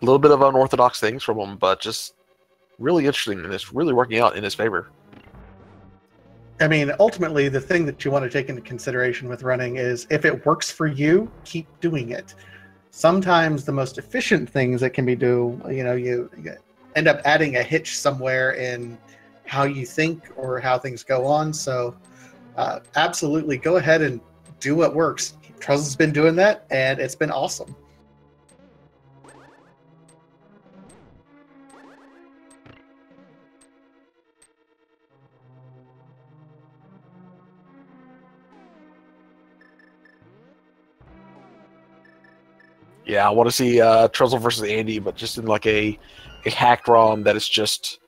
little bit of unorthodox things from him, but just really interesting, and it's really working out in his favor. I mean, ultimately, the thing that you want to take into consideration with running is if it works for you, keep doing it. Sometimes the most efficient things that can be you end up adding a hitch somewhere in how you think or how things go on. So absolutely go ahead and do what works. Truzzl's been doing that, and it's been awesome. Yeah, I want to see Truzzl versus Andy, but just in like a hacked ROM that is just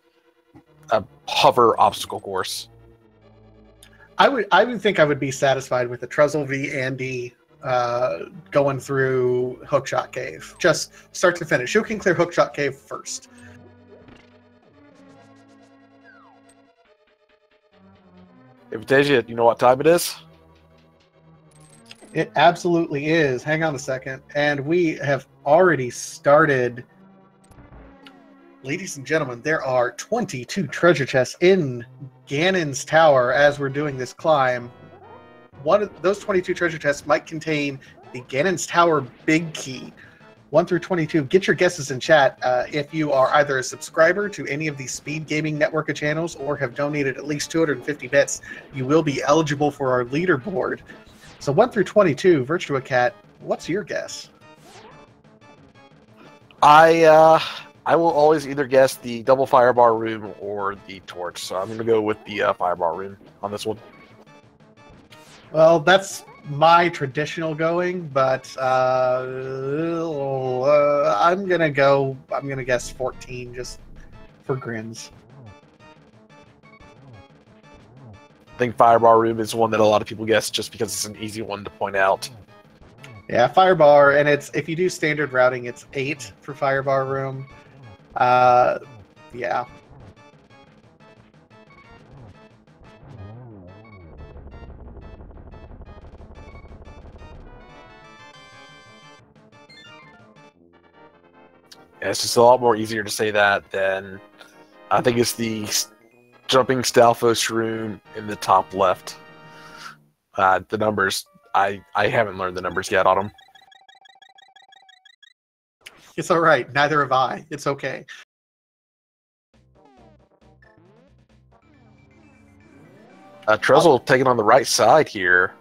a hover obstacle course. I would think I would be satisfied with the Truzzl v Andy going through Hookshot Cave, just start to finish. Who can clear Hookshot Cave first? Aventasia, you know what time it is? It absolutely is. Hang on a second. And we have already started. Ladies and gentlemen, there are 22 treasure chests in Ganon's Tower as we're doing this climb. One of those 22 treasure chests might contain the Ganon's Tower Big Key. 1 through 22. Get your guesses in chat if you are either a subscriber to any of the Speed Gaming Network of channels or have donated at least 250 bits. You will be eligible for our leaderboard. So 1 through 22, Virtua Cat, what's your guess? I will always either guess the double firebar room or the torch, so I'm going to go with the firebar room on this one. Well, that's my traditional going, but I'm gonna guess 14 just for grins. I think firebar room is one that a lot of people guess just because it's an easy one to point out. Yeah, firebar, and if you do standard routing, it's 8 for firebar room. Yeah. Yeah, it's just a lot more easier to say that than I think it's the jumping Stalfos room in the top left. The numbers, I haven't learned the numbers yet on them. It's all right. Neither have I. It's okay. Truzzl taking on the right side here.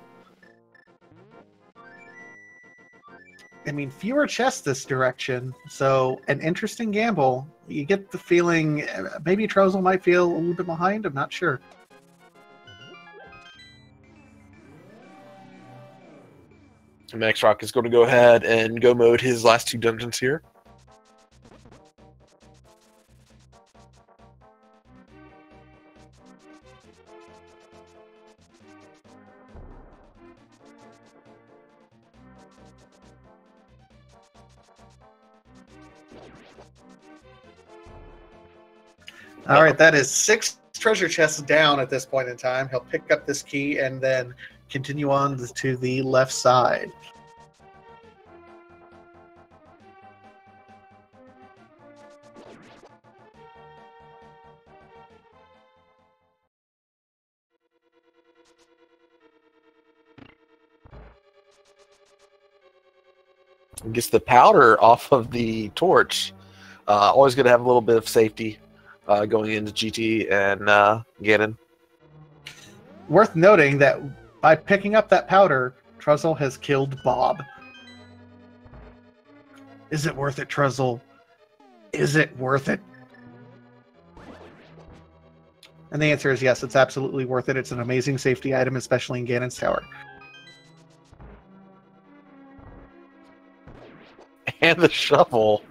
I mean, fewer chests this direction, so an interesting gamble. You get the feeling maybe Truzzl might feel a little bit behind. I'm not sure. And X-Rok is going to go ahead and go mode his last 2 dungeons here. All right, that is 6 treasure chests down at this point in time. He'll pick up this key and then continue on to the left side. Gets the powder off of the torch. Always going to have a little bit of safety going into GT and Ganon. Worth noting that by picking up that powder, Truzzl has killed Bob. Is it worth it, Truzzl? Is it worth it? And the answer is yes, it's absolutely worth it. It's an amazing safety item, especially in Ganon's Tower. And the shovel.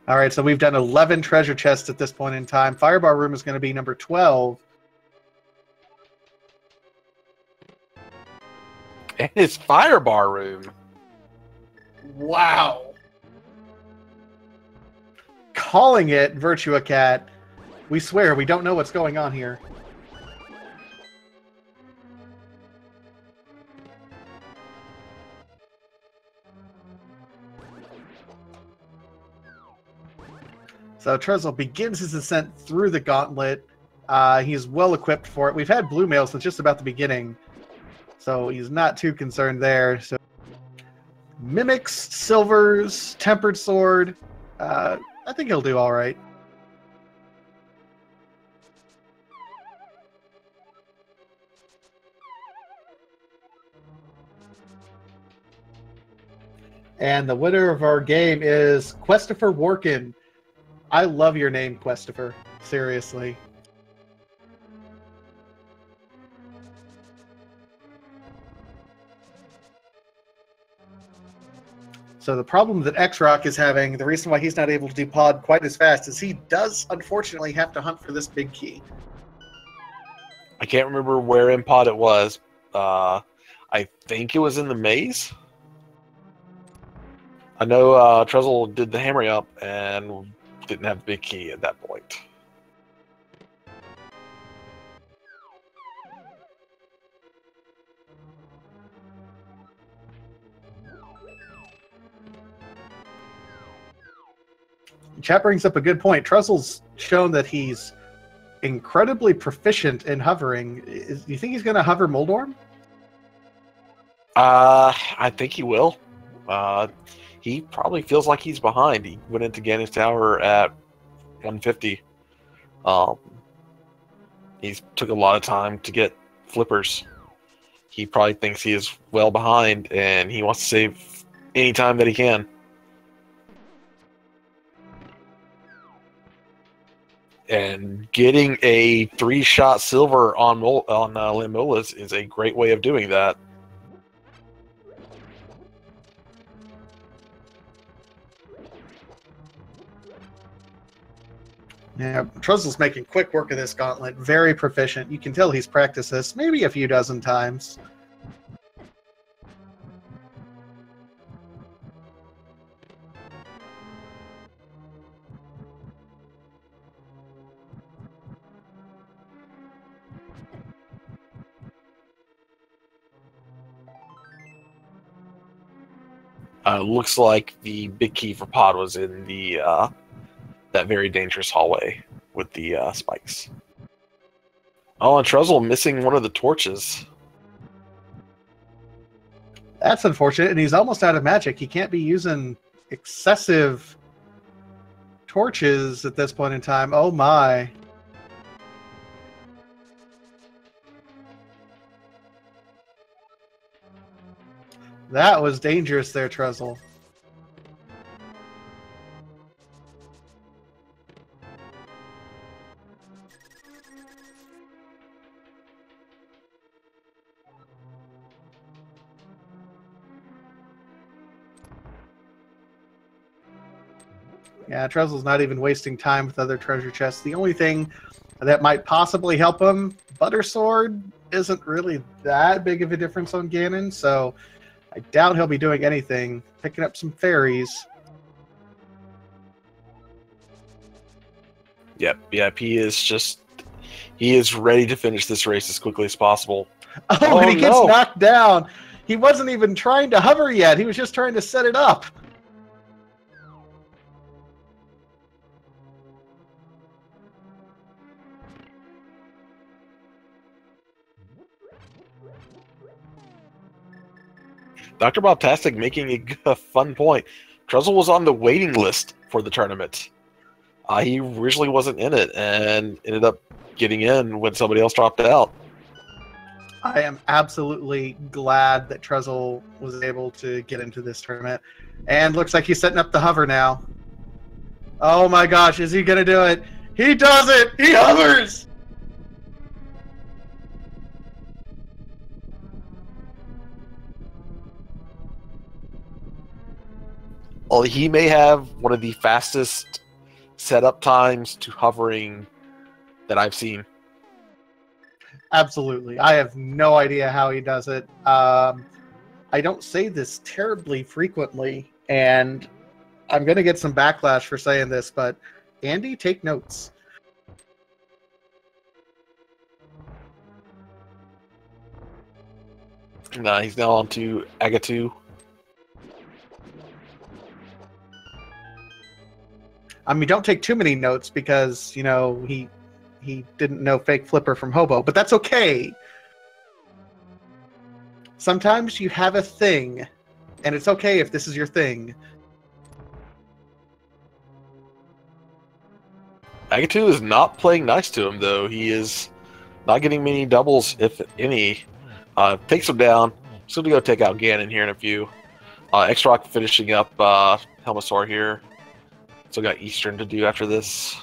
All right, so we've done 11 treasure chests at this point in time. Firebar room is going to be number 12. And his firebar room. Wow. Calling it, Virtua Cat. We swear we don't know what's going on here. So Truzzl begins his ascent through the gauntlet. He's well equipped for it. We've had blue mail since just about the beginning, so he's not too concerned there. So mimics, silvers, tempered sword. I think he'll do all right. And the winner of our game is Questifer Workin. I love your name, Questifer. Seriously. So the problem that X-Rok is having, the reason why he's not able to do pod quite as fast, is he does unfortunately have to hunt for this big key. I can't remember where in pod it was. I think it was in the maze. I know Truzzl did the hammering up and didn't have the big key at that point. Chat brings up a good point. Truzzle's shown that he's incredibly proficient in hovering. Do you think he's going to hover Moldorm? I think he will. He probably feels like he's behind. He went into Ganon's Tower at 150. He's took a lot of time to get flippers. He probably thinks he is well behind, and he wants to save any time that he can. And getting a 3-shot silver on Limbola is a great way of doing that. Yeah, Truzzle's making quick work of this gauntlet. Very proficient. You can tell he's practiced this maybe a few dozen times. Looks like the big key for Pod was in the that very dangerous hallway with the spikes. Oh, and Truzzle missing one of the torches. That's unfortunate, and he's almost out of magic. He can't be using excessive torches at this point in time. Oh my. That was dangerous there, Truzzle. Yeah, Truzzle's not even wasting time with other treasure chests. The only thing that might possibly help him, Butter Sword, isn't really that big of a difference on Ganon, so I doubt he'll be doing anything. Picking up some fairies. Yep, he is ready to finish this race as quickly as possible. Oh, and he gets knocked down. He wasn't even trying to hover yet. He was just trying to set it up. Dr. Bobtastic making a fun point. Truzzle was on the waiting list for the tournament. He originally wasn't in it and ended up getting in when somebody else dropped out. I am absolutely glad that Truzzle was able to get into this tournament. And looks like he's setting up the hover now. Oh my gosh, is he going to do it? He does it! He hovers! Well, he may have one of the fastest setup times to hovering that I've seen. Absolutely. I have no idea how he does it. I don't say this terribly frequently, and I'm going to get some backlash for saying this, but Andy, take notes. Nah, he's now on to Agatu. I mean, don't take too many notes because, you know, he didn't know Fake Flipper from Hobo, but that's okay. Sometimes you have a thing, and it's okay if this is your thing. Agatu is not playing nice to him, though. He is not getting many doubles, if any. Takes him down. He's going to go take out Ganon here in a few. X-Rok finishing up Helmasaur here. Still got Eastern to do after this.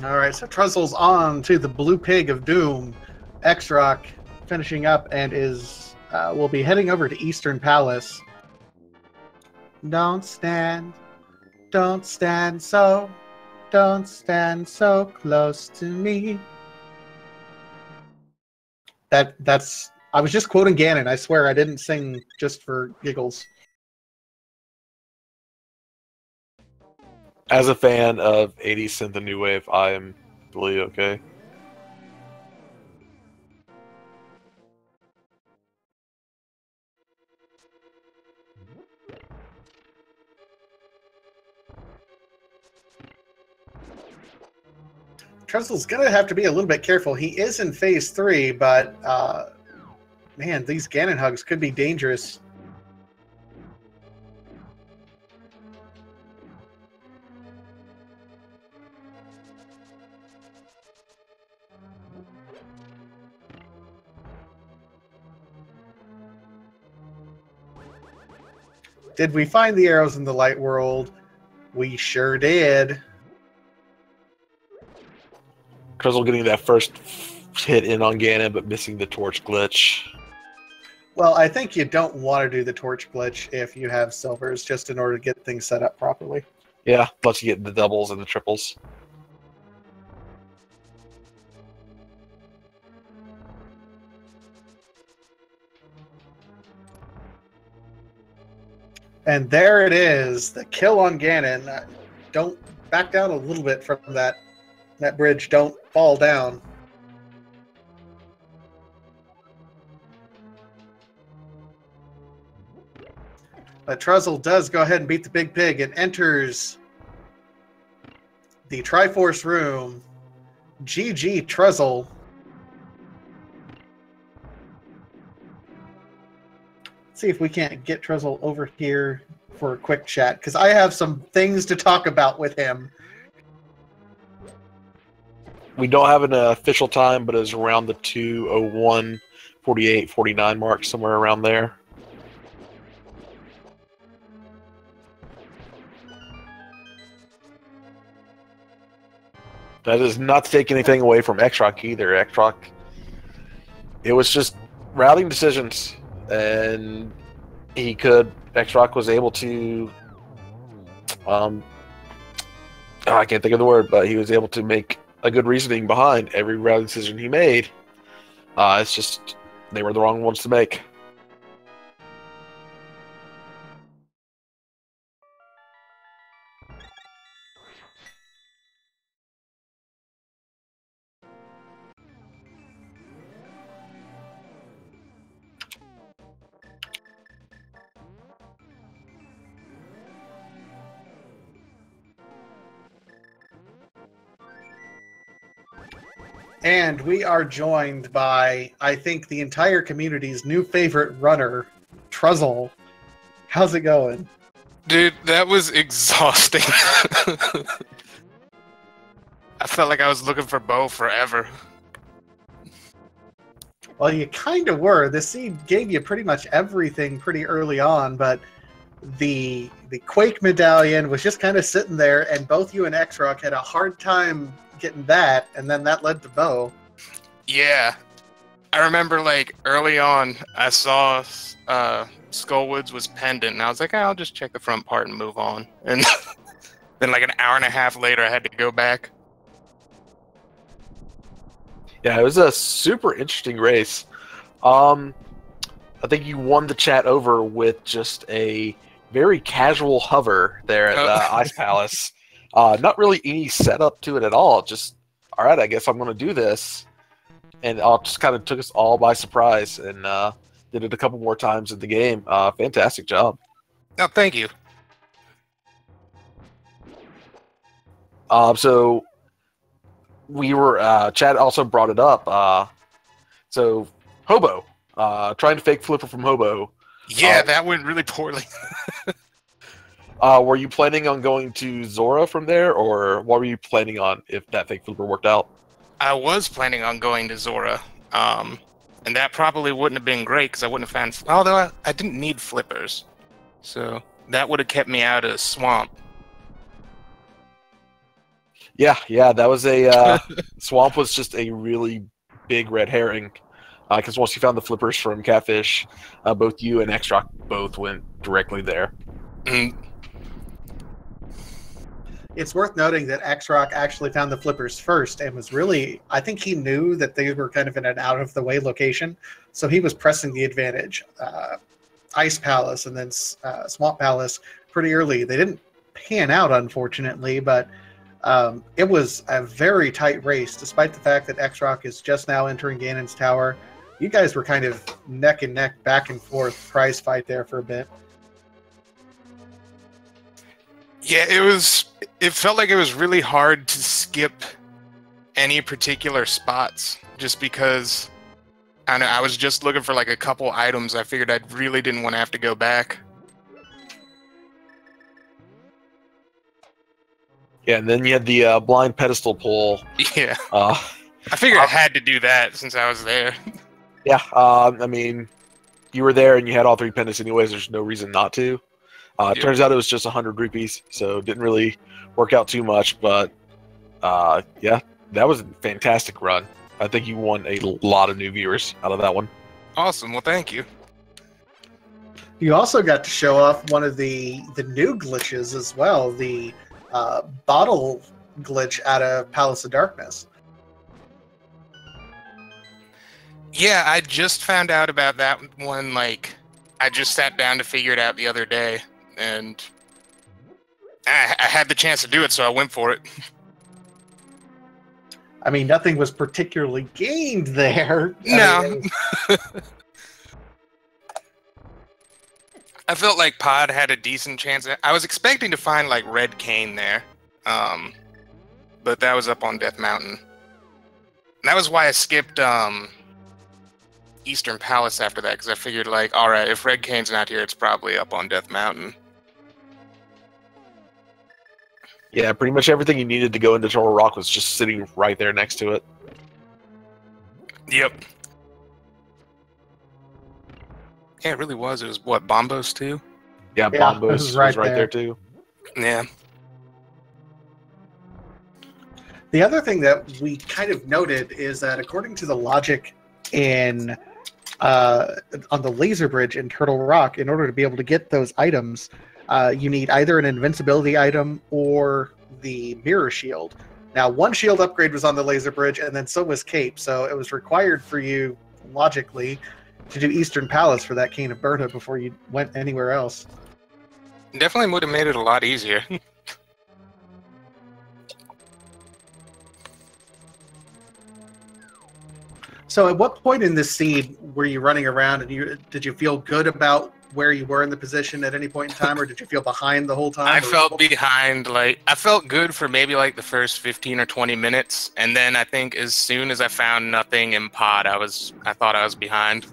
All right, so Truzzle's on to the Blue Pig of Doom. X-Rok finishing up and is will be heading over to Eastern Palace. Don't stand so close to me. That's I was just quoting Ganon. I swear I didn't sing just for giggles. As a fan of 80s synth and new wave, I am really okay. Truzzle's going to have to be a little bit careful. He is in phase 3, but man, these Ganon hugs could be dangerous. Did we find the arrows in the light world? We sure did. Truzzle getting that first hit in on Ganon, but missing the torch glitch. Well, I think you don't want to do the torch glitch if you have silvers, just in order to get things set up properly. Yeah, plus you get the doubles and the triples. And there it is, the kill on Ganon. Don't back down a little bit from that bridge. Don't fall down. But Truzzle does go ahead and beat the big pig and enters the Triforce room. GG Truzzle. See if we can't get Truzzle over here for a quick chat, because I have some things to talk about with him. We don't have an official time, but it's around the 2:01, 48, 49 mark, somewhere around there. That is not to take anything away from X-Rok either. X-Rok, it was just routing decisions, and X-Rok was able to, I can't think of the word, but he was able to make a good reasoning behind every routing decision he made. It's just, they were the wrong ones to make. And we are joined by, I think, the entire community's new favorite runner, Truzzle. How's it going? Dude, that was exhausting. I felt like I was looking for Bo forever. Well, you kind of were. The seed gave you pretty much everything pretty early on, but the Quake medallion was just kind of sitting there, and both you and X-Rok had a hard time getting that, and then that led to Bo. Yeah. I remember, like, early on, I saw Skullwoods was pendant, and I was like, I'll just check the front part and move on. And then, like, an hour and a half later, I had to go back. Yeah, it was a super interesting race. I think you won the chat over with just a very casual hover there at the Ice Palace. Not really any setup to it at all. Just, all right, I guess I'm going to do this. And it just kind of took us all by surprise, and did it a couple more times in the game. Fantastic job. Oh, thank you. So we were, Chad also brought it up. So Hobo, trying to fake Flipper from Hobo. Yeah, that went really poorly. Were you planning on going to Zora from there, or what were you planning on if that fake Flipper worked out? I was planning on going to Zora, and that probably wouldn't have been great because I wouldn't have found. Although I didn't need flippers, so that would have kept me out of Swamp. Yeah, that was a Swamp was just a really big red herring, because once you found the flippers from Catfish, both you and X-Rok both went directly there. Mm. It's worth noting that X-Rok actually found the flippers first and was really, I think he knew that they were kind of in an out-of-the-way location, so he was pressing the advantage. Ice Palace and then Swamp Palace pretty early. They didn't pan out, unfortunately, but it was a very tight race, despite the fact that X-Rok is just now entering Ganon's Tower. You guys were kind of neck and neck, back and forth prize fight there for a bit. Yeah, it felt like it was really hard to skip any particular spots, just because I don't know, I was just looking for like a couple items. I figured I really didn't want to have to go back. Yeah, and then you had the blind pedestal pull. Yeah. I figured I had to do that since I was there. Yeah, I mean, you were there and you had all 3 pendants anyways. There's no reason not to. It turns out it was just 100 rupees, so it didn't really work out too much. But yeah, that was a fantastic run. I think you won a lot of new viewers out of that one. Awesome. Well, thank you. You also got to show off one of the new glitches as well, the bottle glitch out of Palace of Darkness. Yeah, I just found out about that one, like, I just sat down to figure it out the other day, and I had the chance to do it, so I went for it. I mean, nothing was particularly gained there. No. I felt like Pod had a decent chance. I was expecting to find, like, Red Cane there, but that was up on Death Mountain. And that was why I skipped, Eastern Palace after that, because I figured, like, alright, if Red Cane's not here, it's probably up on Death Mountain. Yeah, pretty much everything you needed to go into Turtle Rock was just sitting right there next to it. Yep. Yeah, it really was. It was, what, Bombos too? Yeah, Bombos was right there too. Yeah. The other thing that we kind of noted is that according to the logic in on the laser bridge in Turtle Rock, in order to be able to get those items, you need either an invincibility item or the mirror shield. Now, one shield upgrade was on the laser bridge, and then so was Cape, so it was required for you, logically, to do Eastern Palace for that Cane of Berta before you went anywhere else. Definitely would have made it a lot easier. So at what point in this seed were you running around, and did you feel good about where you were in the position at any point in time, or did you feel behind the whole time? I felt behind, like, I felt good for maybe like the first 15 or 20 minutes, and then I think as soon as I found nothing in Pod, I thought I was behind.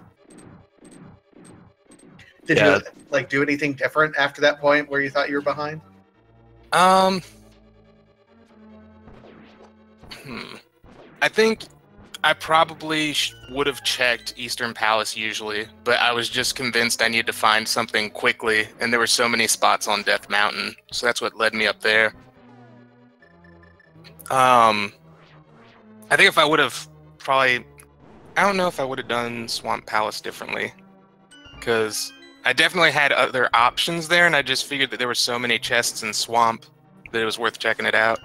Did you like do anything different after that point where you thought you were behind? I think I probably would have checked Eastern Palace usually, but I was just convinced I needed to find something quickly, and there were so many spots on Death Mountain, so that's what led me up there. I think if I would have I don't know if I would have done Swamp Palace differently, because I definitely had other options there, and I just figured that there were so many chests in Swamp that it was worth checking it out.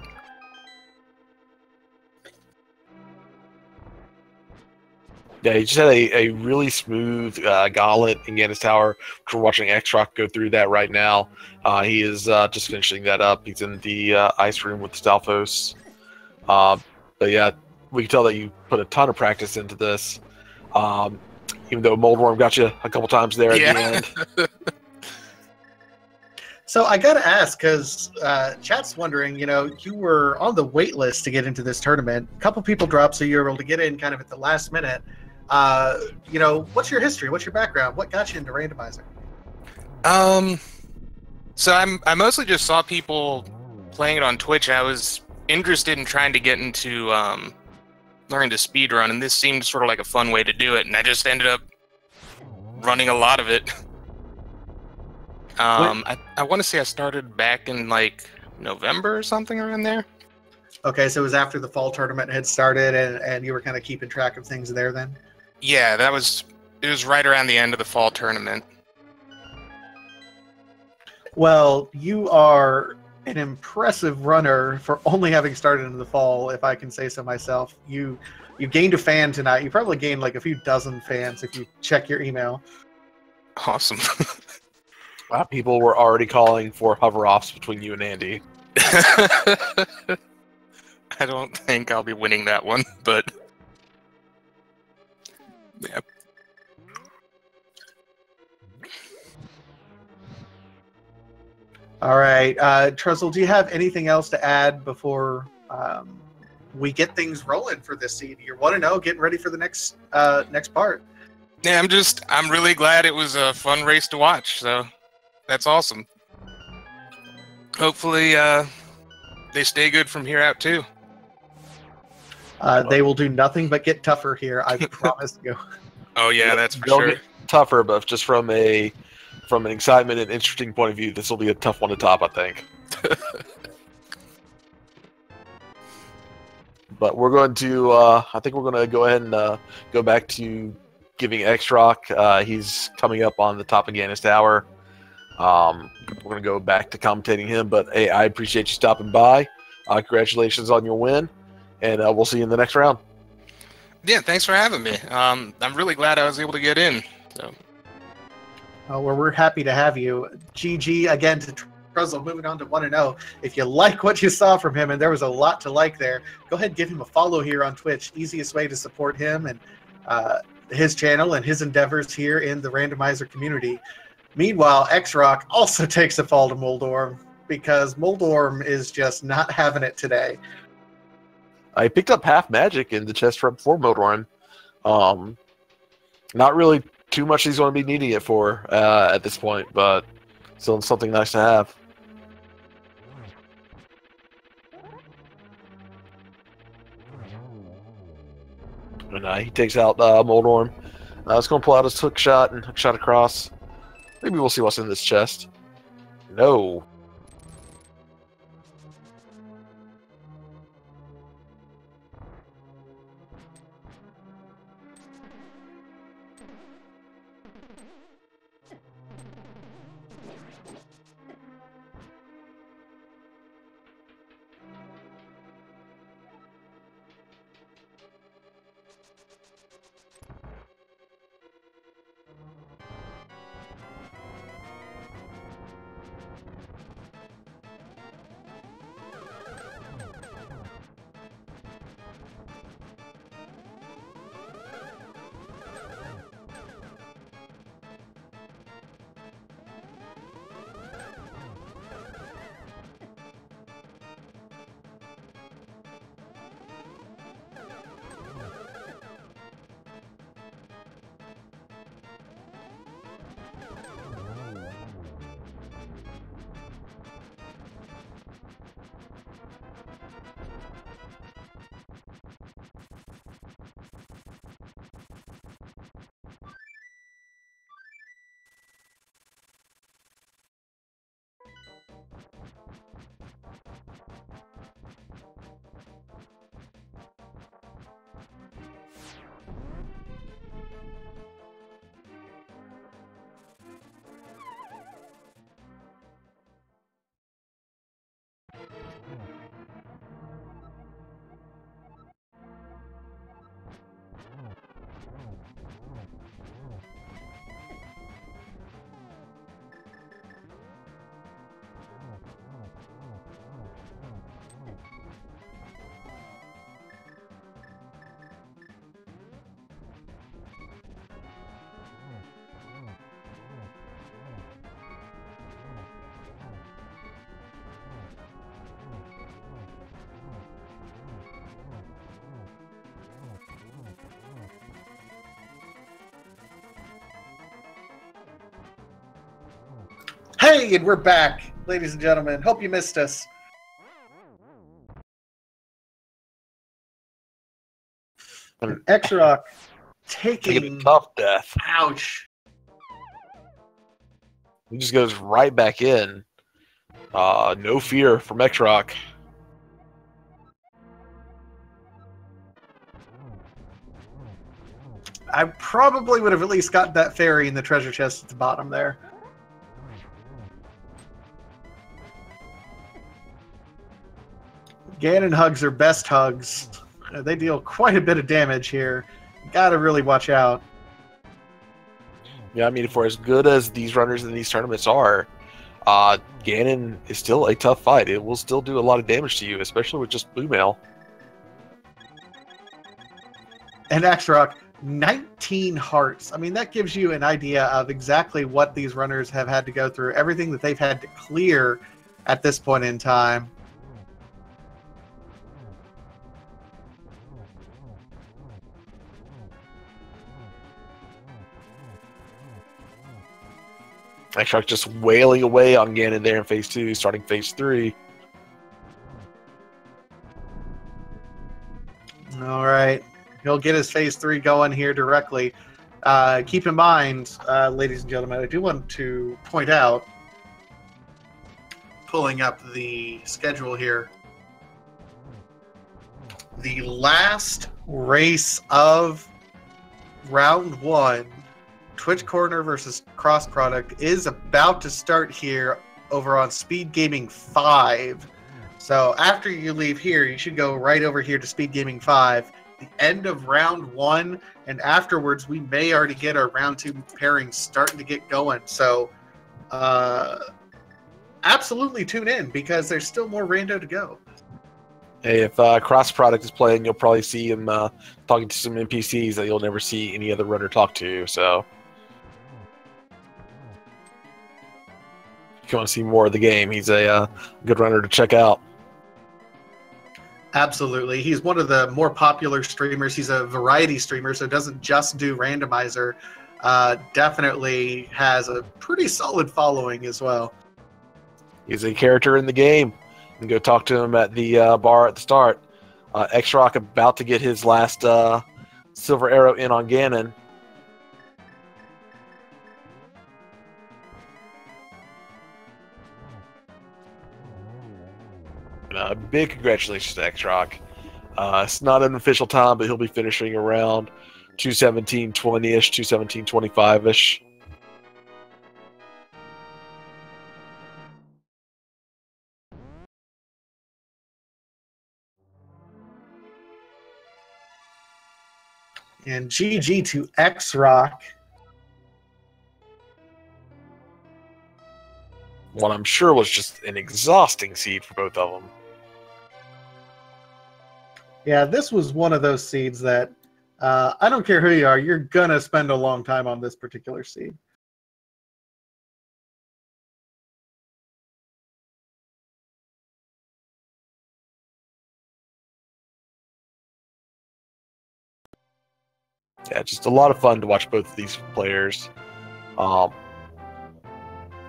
Yeah, he just had a really smooth gauntlet in Ganon's Tower. We're watching X-Rok go through that right now. He is just finishing that up. He's in the ice room with Stalfos. But yeah, we can tell that you put a ton of practice into this. Even though Moldworm got you a couple times there at the end. So I gotta ask, because chat's wondering, you were on the wait list to get into this tournament. A couple people dropped, so you were able to get in kind of at the last minute. What's your history? What's your background? What got you into Randomizer? So I mostly just saw people playing it on Twitch. I was interested in trying to get into learning to speedrun, and this seemed sort of like a fun way to do it, and I just ended up running a lot of it. I want to say I started back in like November or something around there. Okay, so it was after the fall tournament had started, and you were kind of keeping track of things there then? Yeah, it was right around the end of the fall tournament. Well, you are an impressive runner for only having started in the fall, if I can say so myself. You gained a fan tonight. You probably gained like a few dozen fans if you check your email. Awesome. Wow, people were already calling for hover-offs between you and Andy. I don't think I'll be winning that one, but yeah. All right, Truzzle, do you have anything else to add before we get things rolling for this seed? You're 1-0, getting ready for the next part. Yeah, I'm really glad it was a fun race to watch. So that's awesome. Hopefully, they stay good from here out too. They will do nothing but get tougher here. I promise you. Oh yeah, that's for They'll sure. get tougher, but just from an excitement and interesting point of view, this will be a tough one to top, I think. But we're going to, I think we're going to go ahead and go back to giving X-Rok. He's coming up on the top of Gannis Tower. We're going to go back to commentating him, but hey, I appreciate you stopping by. Congratulations on your win, and we'll see you in the next round. Yeah, thanks for having me. I'm really glad I was able to get in. So. Well, we're happy to have you. GG again to Truzzle, moving on to 1-0. If you like what you saw from him, and there was a lot to like there, go ahead and give him a follow here on Twitch. Easiest way to support him and his channel and his endeavors here in the Randomizer community. Meanwhile, X-Rok also takes a fall to Moldorm because Moldorm is just not having it today. I picked up half magic in the chest for Moldorm. Not really too much he's going to be needing it for at this point, but still something nice to have. And he takes out Moldorm. He's going to pull out his hook shot and hook shot across. Maybe we'll see what's in this chest. No. Hey, and we're back, ladies and gentlemen. Hope you missed us. X-Rok taking a tough death. Ouch. He just goes right back in. No fear from X-Rok. I probably would have at least got that fairy in the treasure chest at the bottom there. Ganon hugs are best hugs. They deal quite a bit of damage here. Gotta really watch out. Yeah, I mean, for as good as these runners in these tournaments are, Ganon is still a tough fight. It will still do a lot of damage to you, especially with just blue mail. And X-Rok, 19 hearts. I mean, that gives you an idea of exactly what these runners have had to go through, everything that they've had to clear at this point in time. X-Rok just wailing away on Ganon there in phase 2, starting phase 3. All right. He'll get his phase 3 going here directly. Keep in mind, ladies and gentlemen, I do want to point out, pulling up the schedule here, the last race of round 1, Twitch Corner versus Cross Product, is about to start here over on Speed Gaming 5. So after you leave here, you should go right over here to Speed Gaming 5. The end of round 1, and afterwards we may already get our round 2 pairings starting to get going. So absolutely tune in, because there's still more rando to go. Hey, if Cross Product is playing, you'll probably see him talking to some NPCs that you'll never see any other runner talk to. So if you want to see more of the game, he's a good runner to check out. Absolutely. He's one of the more popular streamers. He's a variety streamer, so doesn't just do Randomizer. Definitely has a pretty solid following as well. He's a character in the game. You can go talk to him at the bar at the start. X-Rok about to get his last silver arrow in on Ganon. Big congratulations to X-Rok. It's not an official time, but he'll be finishing around 217.20-ish, 217.25-ish. And GG to X-Rok. What I'm sure was just an exhausting seed for both of them. Yeah, this was one of those seeds that I don't care who you are, you're going to spend a long time on this particular seed. Yeah, just a lot of fun to watch both of these players. Yeah,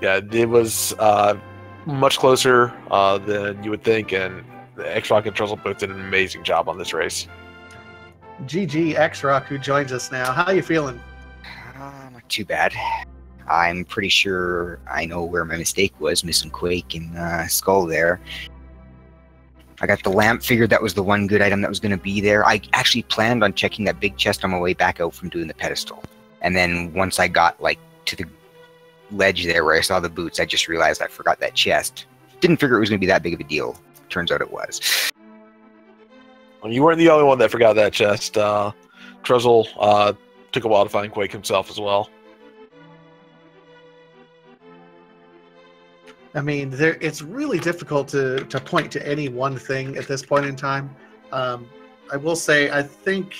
it was much closer than you would think, and X-Rok and Truzzl both did an amazing job on this race. GG X-Rok, who joins us now. How you feeling? Not too bad. I'm pretty sure I know where my mistake was, missing Quake and Skull there. I got the lamp, figured that was the one good item that was going to be there. I actually planned on checking that big chest on my way back out from doing the pedestal. And then once I got like to the ledge there where I saw the boots, I just realized I forgot that chest. Didn't figure it was going to be that big of a deal. Turns out it was. Well, you weren't the only one that forgot that chest. Truzzl took a while to find Quake himself as well. I mean, it's really difficult to point to any one thing at this point in time. I will say, I think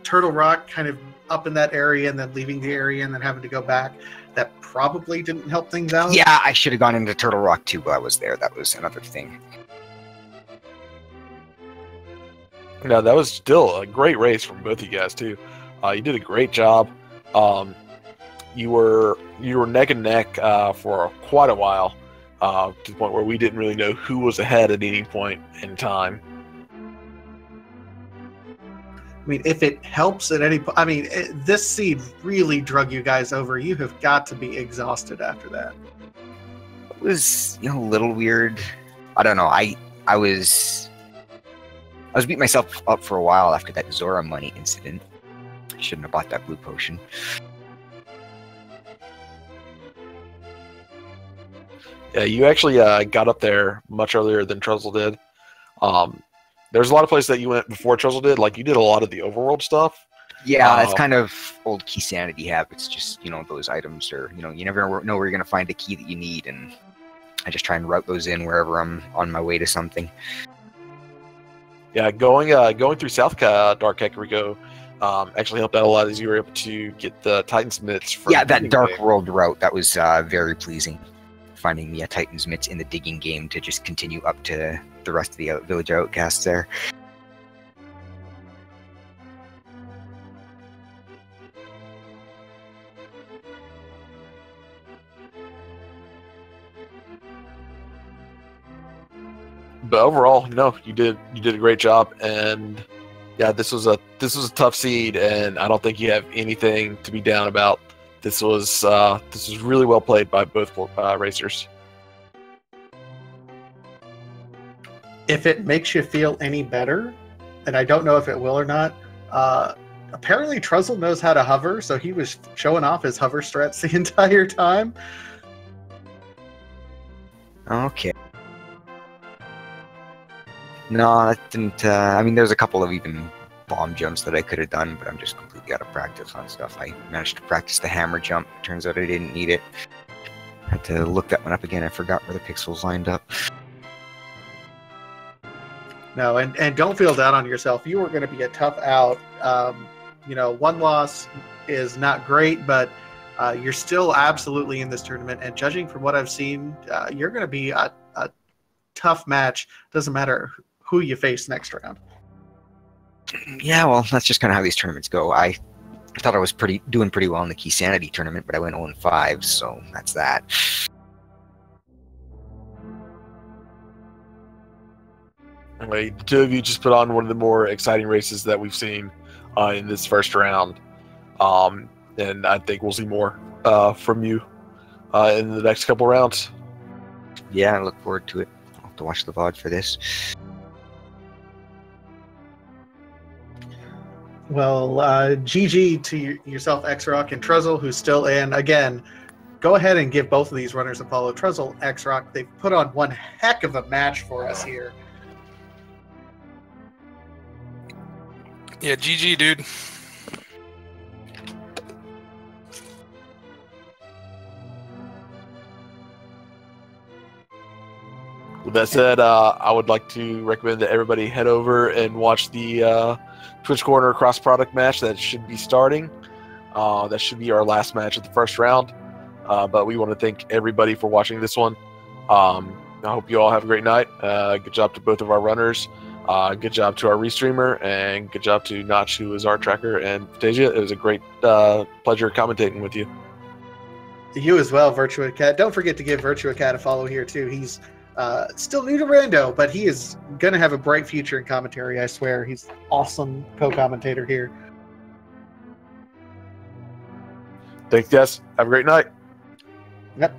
Turtle Rock kind of up in that area and then leaving the area and then having to go back, that probably didn't help things out. Yeah, I should have gone into Turtle Rock too while I was there. That was another thing. No, that was still a great race from both of you guys too. You did a great job. You were neck and neck for quite a while, to the point where we didn't really know who was ahead at any point in time. I mean, if it helps at any point, I mean, this seed really drug you guys over. You have got to be exhausted after that. It was, a little weird. I don't know. I was beating myself up for a while after that Zora money incident. I shouldn't have bought that blue potion. Yeah, you actually got up there much earlier than Truzzl did. There's a lot of places that you went before Truzzl did. Like, you did a lot of the overworld stuff. Yeah, it's kind of old key sanity habits. Just, those items are, you never know where you're going to find a key that you need, and I just try and route those in wherever I'm on my way to something. Yeah, going through South Dark Kakariko actually helped out a lot as you were able to get the Titan's Mitts from Yeah, that Dark game. World route, that was very pleasing. Finding the Titan's Mitts in the digging game to just continue up to the rest of the village outcasts there. But overall, you did a great job, and yeah, this was a tough seed, and I don't think you have anything to be down about. This was really well played by both racers. If it makes you feel any better, and I don't know if it will or not, apparently Truzzl knows how to hover, so he was showing off his hover strats the entire time. Okay. No, that didn't. I mean, there's a couple of even bomb jumps that I could have done, but I'm just completely out of practice on stuff. I managed to practice the hammer jump. Turns out I didn't need it. Had to look that one up again. I forgot where the pixels lined up. No, and don't feel down on yourself. You are going to be a tough out. One loss is not great, but you're still absolutely in this tournament. And judging from what I've seen, you're going to be a tough match. Doesn't matter who you face next round. Yeah, well, that's just kind of how these tournaments go. I thought I was doing pretty well in the Key Sanity tournament, but I went 0-5, so that's that. Anyway, the two of you just put on one of the more exciting races that we've seen in this first round, and I think we'll see more from you in the next couple rounds. Yeah, I look forward to it. I'll have to watch the VOD for this. Well, GG to yourself, X-Rok, and Truzzl, who's still in. Again, go ahead and give both of these runners a follow. Truzzl, X-Rok, they've put on one heck of a match for us here. Yeah, GG, dude. With that said, I would like to recommend that everybody head over and watch the Twitch Corner cross-product match that should be starting. That should be our last match of the first round. But we want to thank everybody for watching this one. I hope you all have a great night. Good job to both of our runners. Good job to our restreamer, and good job to Notch, who is our tracker, and Fantasia. It was a great pleasure commentating with you. You as well, Virtua Cat. Don't forget to give Virtua Cat a follow here, too. He's still new to Rando, but he is going to have a bright future in commentary, I swear. He's awesome co-commentator here. Thanks, guys. Have a great night. Yep.